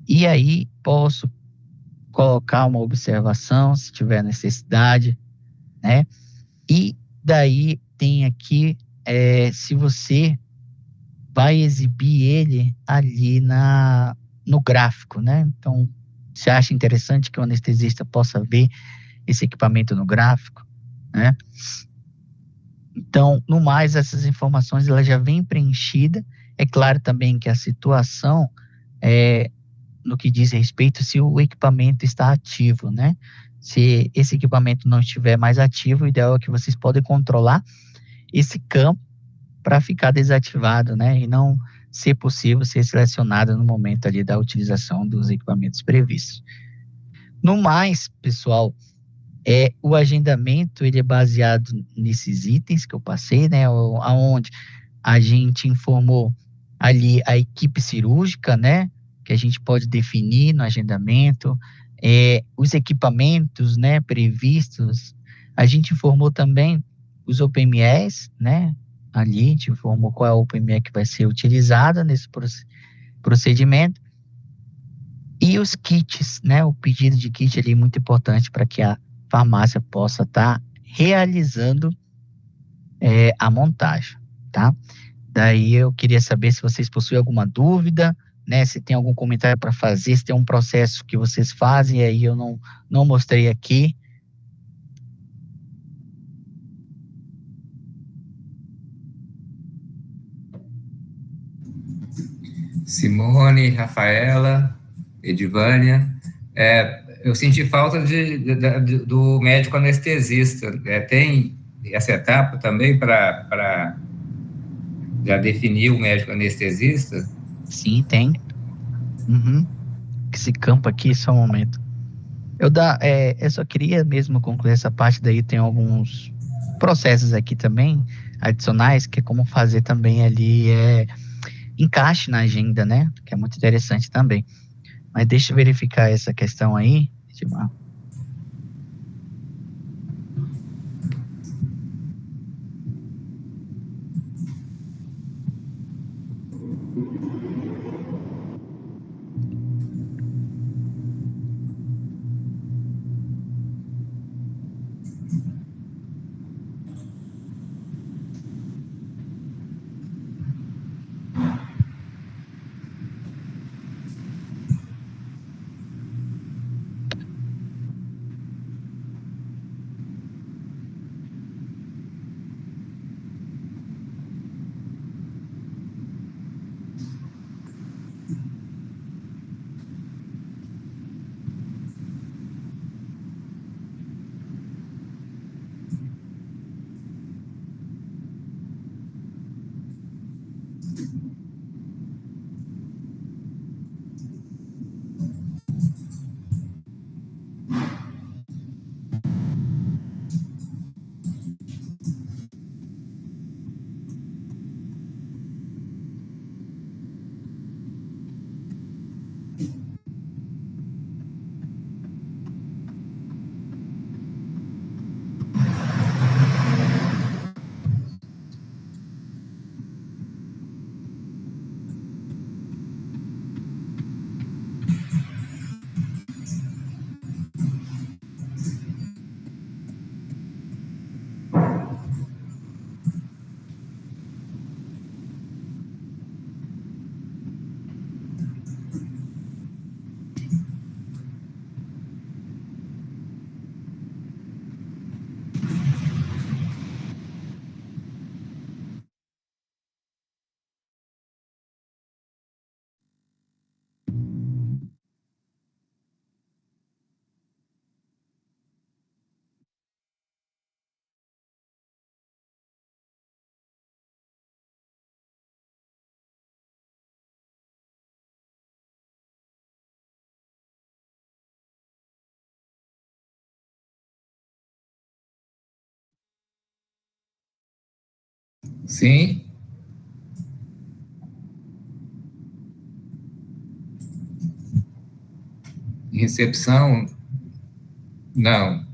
E aí posso colocar uma observação, se tiver necessidade, né? E daí tem aqui, se você vai exibir ele ali no gráfico, né? Então, você acha interessante que o anestesista possa ver esse equipamento no gráfico, né? Então, no mais, essas informações ela já vem preenchida. É claro também que a situação no que diz respeito se o equipamento está ativo, né? Se esse equipamento não estiver mais ativo, o ideal é que vocês podem controlar esse campo para ficar desativado, né? E não se possível, ser selecionada no momento ali da utilização dos equipamentos previstos. No mais, pessoal, o agendamento ele é baseado nesses itens que eu passei, né? Aonde a gente informou ali a equipe cirúrgica, né? Que a gente pode definir no agendamento, os equipamentos, né? Previstos. A gente informou também os OPMEs, né? Ali a gente informou qual é o OPME que vai ser utilizado nesse procedimento. E os kits, né? O pedido de kit ali é muito importante para que a farmácia possa estar realizando a montagem, tá? Daí eu queria saber se vocês possuem alguma dúvida, né? Se tem algum comentário para fazer, se tem um processo que vocês fazem, aí eu não mostrei aqui. Simone, Rafaela, Edivânia. Eu senti falta do médico anestesista. Tem essa etapa também para já definir o médico anestesista? Sim, tem. Esse campo aqui, só um momento. Eu só queria mesmo concluir essa parte, daí tem alguns processos aqui também, adicionais, que é como fazer também ali, encaixe na agenda, né? Que é muito interessante também. Mas deixa eu verificar essa questão aí, Edmar. Sim. Recepção? Não.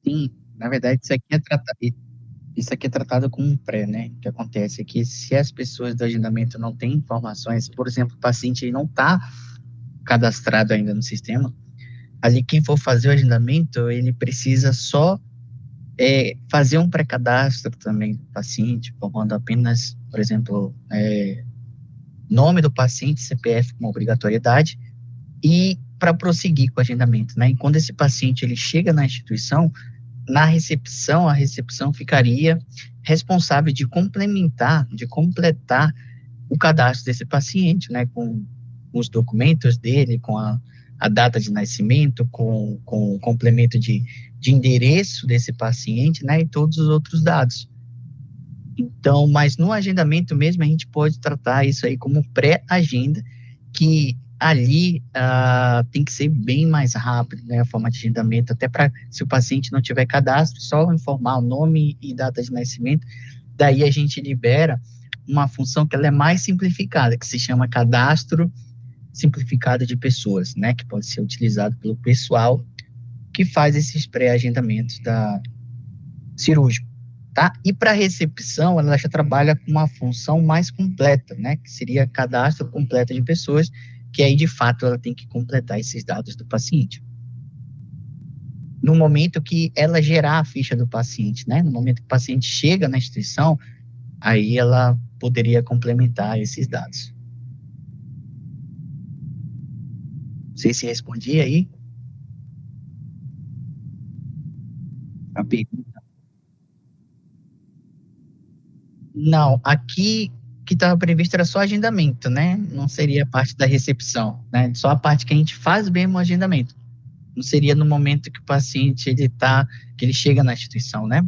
Sim, na verdade, isso aqui é tratado como um pré, né? O que acontece é que se as pessoas do agendamento não têm informações, por exemplo, o paciente aí não está cadastrado ainda no sistema, ali quem for fazer o agendamento, ele precisa só fazer um pré-cadastro também do paciente, formando apenas, por exemplo, nome do paciente, CPF como obrigatoriedade, e para prosseguir com o agendamento, né? E quando esse paciente ele chega na instituição, na recepção, a recepção ficaria responsável de completar o cadastro desse paciente, né? Com os documentos dele, com a data de nascimento, com o complemento de endereço desse paciente, né? E todos os outros dados. Então, mas no agendamento mesmo, a gente pode tratar isso aí como pré-agenda, que ali tem que ser bem mais rápido, né, a forma de agendamento, até para, se o paciente não tiver cadastro, só informar o nome e data de nascimento, daí a gente libera uma função que ela é mais simplificada, que se chama cadastro simplificado de pessoas, né, que pode ser utilizado pelo pessoal que faz esses pré-agendamentos cirúrgico, tá? E para recepção, ela já trabalha com uma função mais completa, né, que seria cadastro completo de pessoas, que aí, de fato, ela tem que completar esses dados do paciente. No momento que ela gerar a ficha do paciente, né? No momento que o paciente chega na instituição, aí ela poderia complementar esses dados. Não sei se respondi aí. A pergunta. Não, aqui que estava previsto era só agendamento, né? Não seria a parte da recepção, né? Só a parte que a gente faz mesmo o agendamento. Não seria no momento que o paciente que ele chega na instituição, né?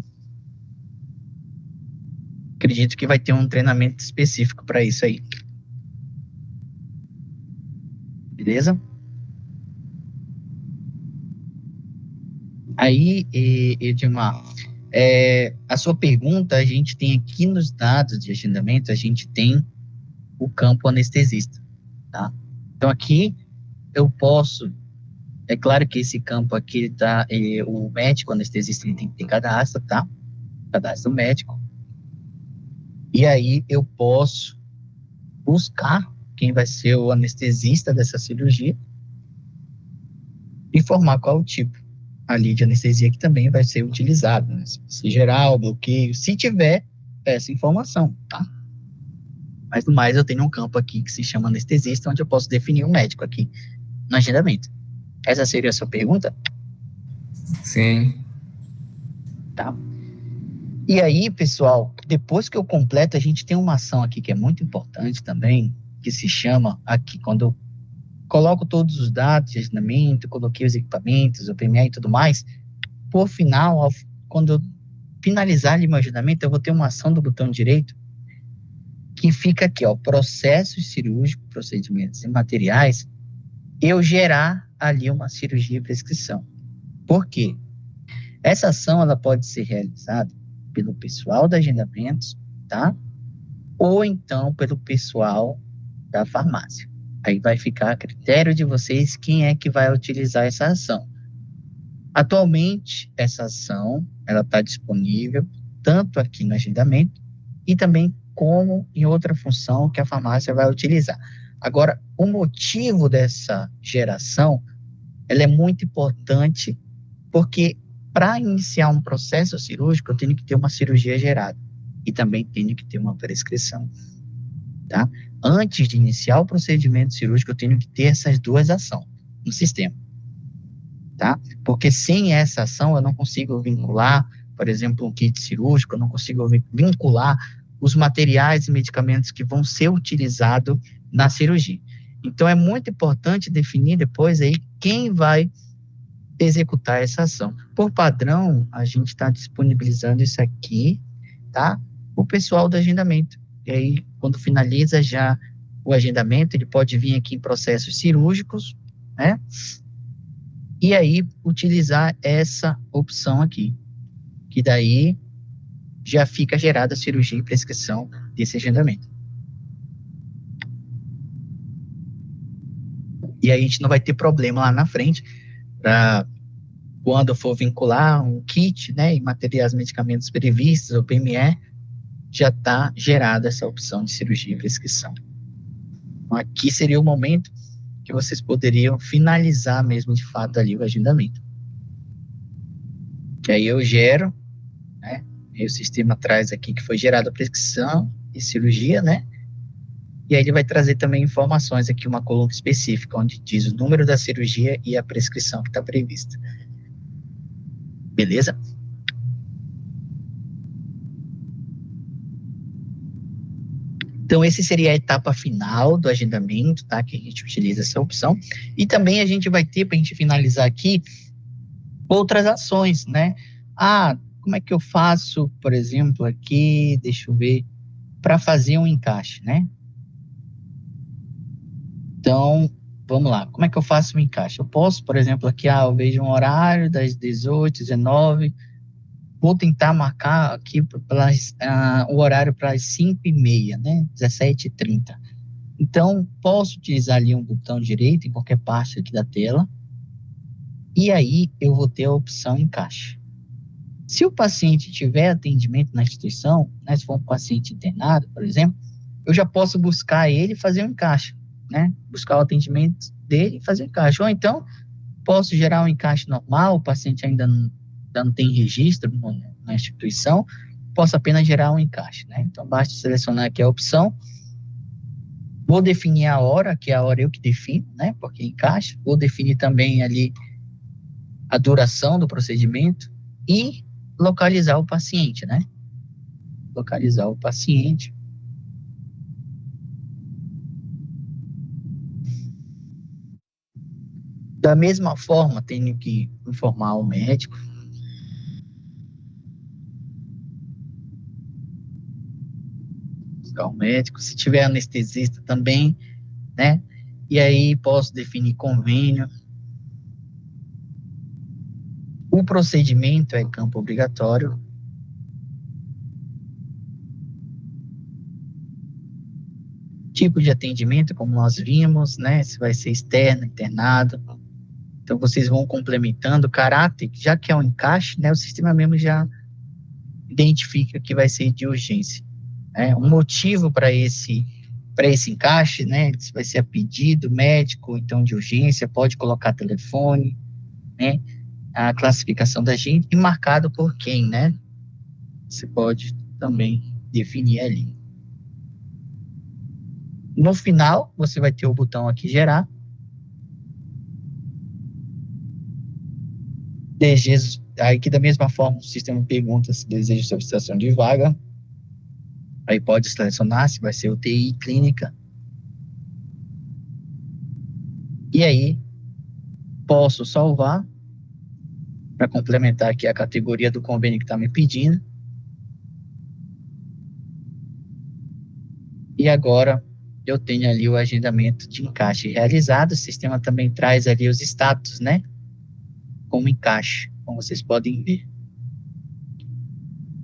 Acredito que vai ter um treinamento específico para isso aí. Beleza? Aí, Edmar, a sua pergunta, a gente tem aqui nos dados de agendamento, a gente tem o campo anestesista, tá? Então, aqui eu posso, é claro que esse campo aqui tá, o médico anestesista ele tem que ter cadastro, tá? Cadastro médico. E aí eu posso buscar quem vai ser o anestesista dessa cirurgia, informar qual o tipo ali de anestesia que também vai ser utilizado, né? Se geral, bloqueio, se tiver essa informação, tá? Mas no mais eu tenho um campo aqui que se chama anestesista, onde eu posso definir o médico aqui no agendamento. Essa seria a sua pergunta? Sim. Tá. E aí, pessoal, depois que eu completo, a gente tem uma ação aqui que é muito importante também, que se chama aqui, quando eu coloco todos os dados de agendamento, coloquei os equipamentos, o PMA e tudo mais, por final, quando eu finalizar ali meu agendamento, eu vou ter uma ação do botão direito que fica aqui, ó, processos cirúrgicos, procedimentos e materiais, eu gerar ali uma cirurgia e prescrição. Por quê? Essa ação, ela pode ser realizada pelo pessoal da agendamentos, tá? Ou então pelo pessoal da farmácia. Aí vai ficar a critério de vocês quem é que vai utilizar essa ação. Atualmente, essa ação, ela está disponível tanto aqui no agendamento e também como em outra função que a farmácia vai utilizar. Agora, o motivo dessa geração, ela é muito importante porque para iniciar um processo cirúrgico, eu tenho que ter uma cirurgia gerada e também tenho que ter uma prescrição, tá? Antes de iniciar o procedimento cirúrgico, eu tenho que ter essas duas ações no sistema, tá? Porque sem essa ação, eu não consigo vincular, por exemplo, um kit cirúrgico, eu não consigo vincular os materiais e medicamentos que vão ser utilizados na cirurgia. Então, é muito importante definir depois aí quem vai executar essa ação. Por padrão, a gente está disponibilizando isso aqui, tá? O pessoal do agendamento. E aí, quando finaliza já o agendamento, ele pode vir aqui em processos cirúrgicos, né? E aí, utilizar essa opção aqui, que daí já fica gerada a cirurgia e prescrição desse agendamento. E aí a gente não vai ter problema lá na frente para quando for vincular um kit, né, e materiais medicamentos previstos, o PME, já está gerada essa opção de cirurgia e prescrição. Então, aqui seria o momento que vocês poderiam finalizar mesmo de fato ali o agendamento. Que aí eu gero, né? E o sistema traz aqui que foi gerada a prescrição e cirurgia, né? E aí ele vai trazer também informações aqui, uma coluna específica, onde diz o número da cirurgia e a prescrição que está prevista. Beleza? Então, esse seria a etapa final do agendamento, tá? Que a gente utiliza essa opção. E também a gente vai ter, para a gente finalizar aqui, outras ações, né? Como é que eu faço, por exemplo, aqui, deixa eu ver, para fazer um encaixe, né? Então, vamos lá. Como é que eu faço um encaixe? Eu posso, por exemplo, aqui, eu vejo um horário das 18, 19, vou tentar marcar aqui o horário para as 5h30, né? 17h30. Então, posso utilizar ali um botão direito em qualquer parte aqui da tela. E aí, eu vou ter a opção encaixe. Se o paciente tiver atendimento na instituição, né? Se for um paciente internado, por exemplo, eu já posso buscar ele e fazer um encaixe, né? Buscar o atendimento dele e fazer um encaixe. Ou então, posso gerar um encaixe normal, o paciente ainda não tem registro na instituição, posso apenas gerar um encaixe, né? Então, basta selecionar aqui a opção, vou definir a hora, que é a hora eu que defino, né? Porque encaixe, vou definir também ali a duração do procedimento e localizar o paciente, né? Localizar o paciente. Da mesma forma, tenho que informar o médico. Buscar o médico. Se tiver anestesista também, né? E aí posso definir convênio. O procedimento é campo obrigatório. Tipo de atendimento, como nós vimos, né? Se vai ser externo, internado. Então, vocês vão complementando o caráter, já que é um encaixe, né? O sistema mesmo já identifica que vai ser de urgência. Né? Um motivo para esse encaixe, né? Se vai ser a pedido médico, então de urgência, pode colocar telefone, né? A classificação da gente e marcado por quem, né? Você pode também definir ali. No final, você vai ter o botão aqui gerar. Aqui da mesma forma o sistema pergunta se deseja solicitação de vaga. Aí pode selecionar se vai ser UTI, clínica. E aí posso salvar para complementar aqui a categoria do convênio que está me pedindo. E agora eu tenho ali o agendamento de encaixe realizado. O sistema também traz ali os status, né? Como encaixe, como vocês podem ver.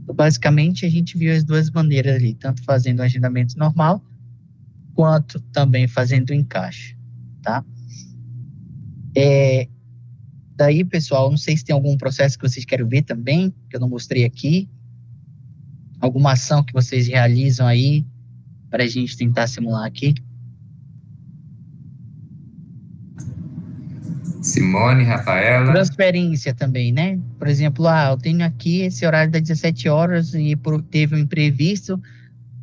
Então, basicamente, a gente viu as duas maneiras ali, tanto fazendo o agendamento normal, quanto também fazendo o encaixe, tá? Daí, pessoal, não sei se tem algum processo que vocês querem ver também, que eu não mostrei aqui, alguma ação que vocês realizam aí, para a gente tentar simular aqui. Simone, Rafaela. Transferência também, né? Por exemplo, eu tenho aqui esse horário das 17 horas e teve um imprevisto,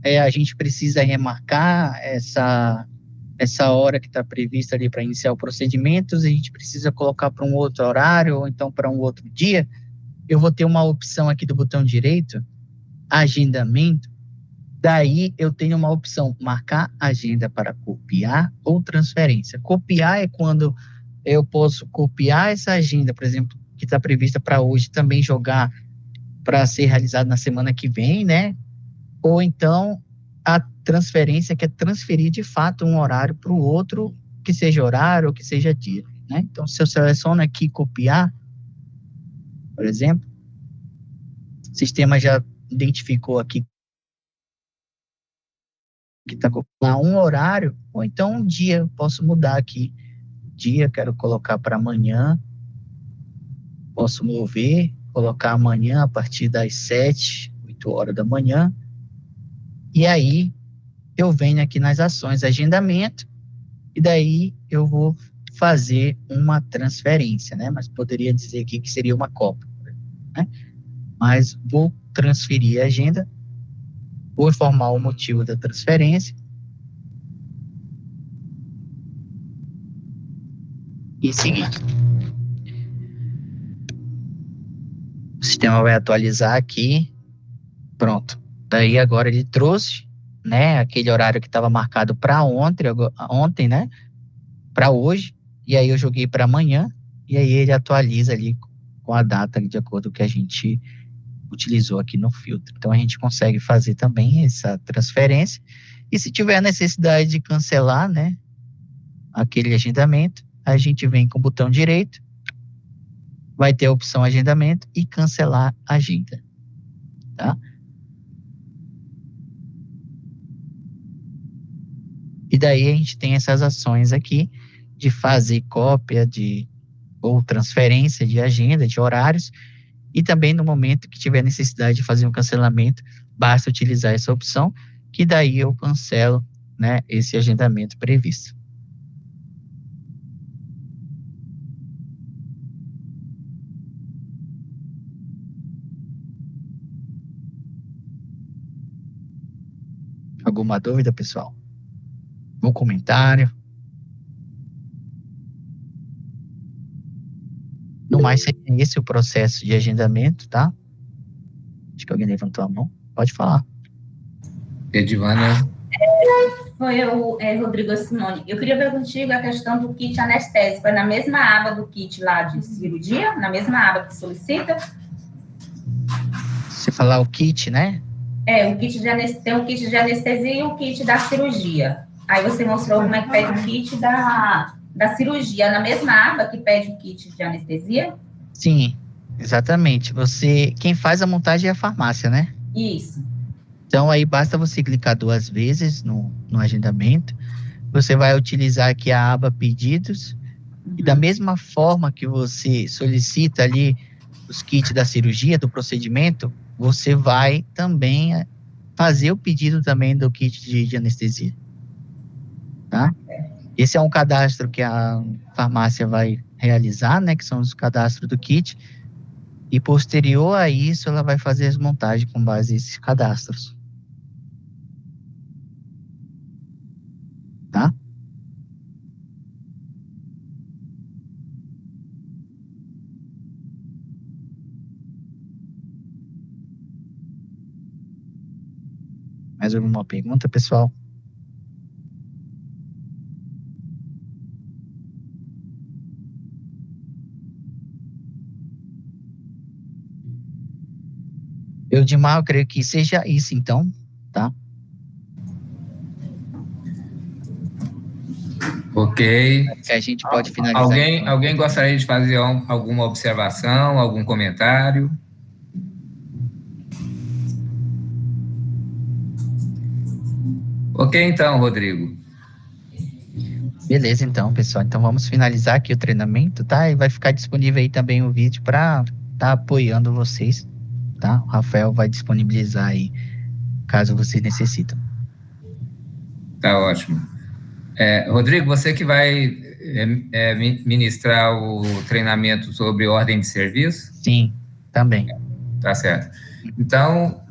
a gente precisa remarcar essa hora que está prevista ali para iniciar o procedimento, a gente precisa colocar para um outro horário ou então para um outro dia. Eu vou ter uma opção aqui do botão direito, agendamento. Daí eu tenho uma opção, marcar agenda para copiar ou transferência. Copiar é quando eu posso copiar essa agenda, por exemplo, que está prevista para hoje, também jogar para ser realizado na semana que vem, né? Ou então a transferência, que é transferir de fato um horário para o outro, que seja horário ou que seja dia, né? Então, se eu seleciono aqui copiar, por exemplo, o sistema já identificou aqui que está copiando um horário, ou então um dia, eu posso mudar aqui. Dia, quero colocar para amanhã, posso mover, colocar amanhã a partir das 7, 8 horas da manhã, e aí eu venho aqui nas ações, agendamento, e daí eu vou fazer uma transferência, né? Mas poderia dizer aqui que seria uma cópia, né? Mas vou transferir a agenda, vou informar o motivo da transferência e seguir. O sistema vai atualizar aqui, pronto. Daí agora ele trouxe, né, aquele horário que estava marcado para ontem, né, para hoje, e aí eu joguei para amanhã, e aí ele atualiza ali com a data de acordo com o que a gente utilizou aqui no filtro. Então a gente consegue fazer também essa transferência, e se tiver necessidade de cancelar, né, aquele agendamento, a gente vem com o botão direito, vai ter a opção agendamento e cancelar a agenda, tá? E daí a gente tem essas ações aqui de fazer cópia ou transferência de agenda, de horários, e também no momento que tiver necessidade de fazer um cancelamento, basta utilizar essa opção, que daí eu cancelo, né, esse agendamento previsto. Alguma dúvida, pessoal? Um comentário? No mais, seria esse o processo de agendamento, tá? Acho que alguém levantou a mão. Pode falar. Edivana. Foi o Rodrigo Simone. Eu queria ver contigo a questão do kit anestésico. É na mesma aba do kit lá de cirurgia? Na mesma aba que solicita? Você falar o kit, né? O kit de anestesia, tem o kit de anestesia e o kit da cirurgia. Aí você mostrou como é que pede o kit da cirurgia. Na mesma aba que pede o kit de anestesia? Sim, exatamente. Quem faz a montagem é a farmácia, né? Isso. Então, aí basta você clicar 2 vezes no agendamento. Você vai utilizar aqui a aba pedidos. E da mesma forma que você solicita ali os kits da cirurgia, do procedimento, você vai também fazer o pedido também do kit de anestesia. Tá? Esse é um cadastro que a farmácia vai realizar, né? Que são os cadastros do kit. E posterior a isso, ela vai fazer as montagens com base nesses cadastros. Tá? Mais alguma pergunta, pessoal? Eudimar, eu creio que seja isso, então, tá? Ok. Que a gente pode finalizar. Alguém gostaria de fazer alguma observação, algum comentário? Ok, então, Rodrigo. Beleza, então, pessoal. Então, vamos finalizar aqui o treinamento, tá? E vai ficar disponível aí também o vídeo para estar apoiando vocês, tá? O Rafael vai disponibilizar aí, caso vocês necessitem. Tá ótimo. Rodrigo, você que vai ministrar o treinamento sobre ordem de serviço? Sim, também. Tá certo. Então,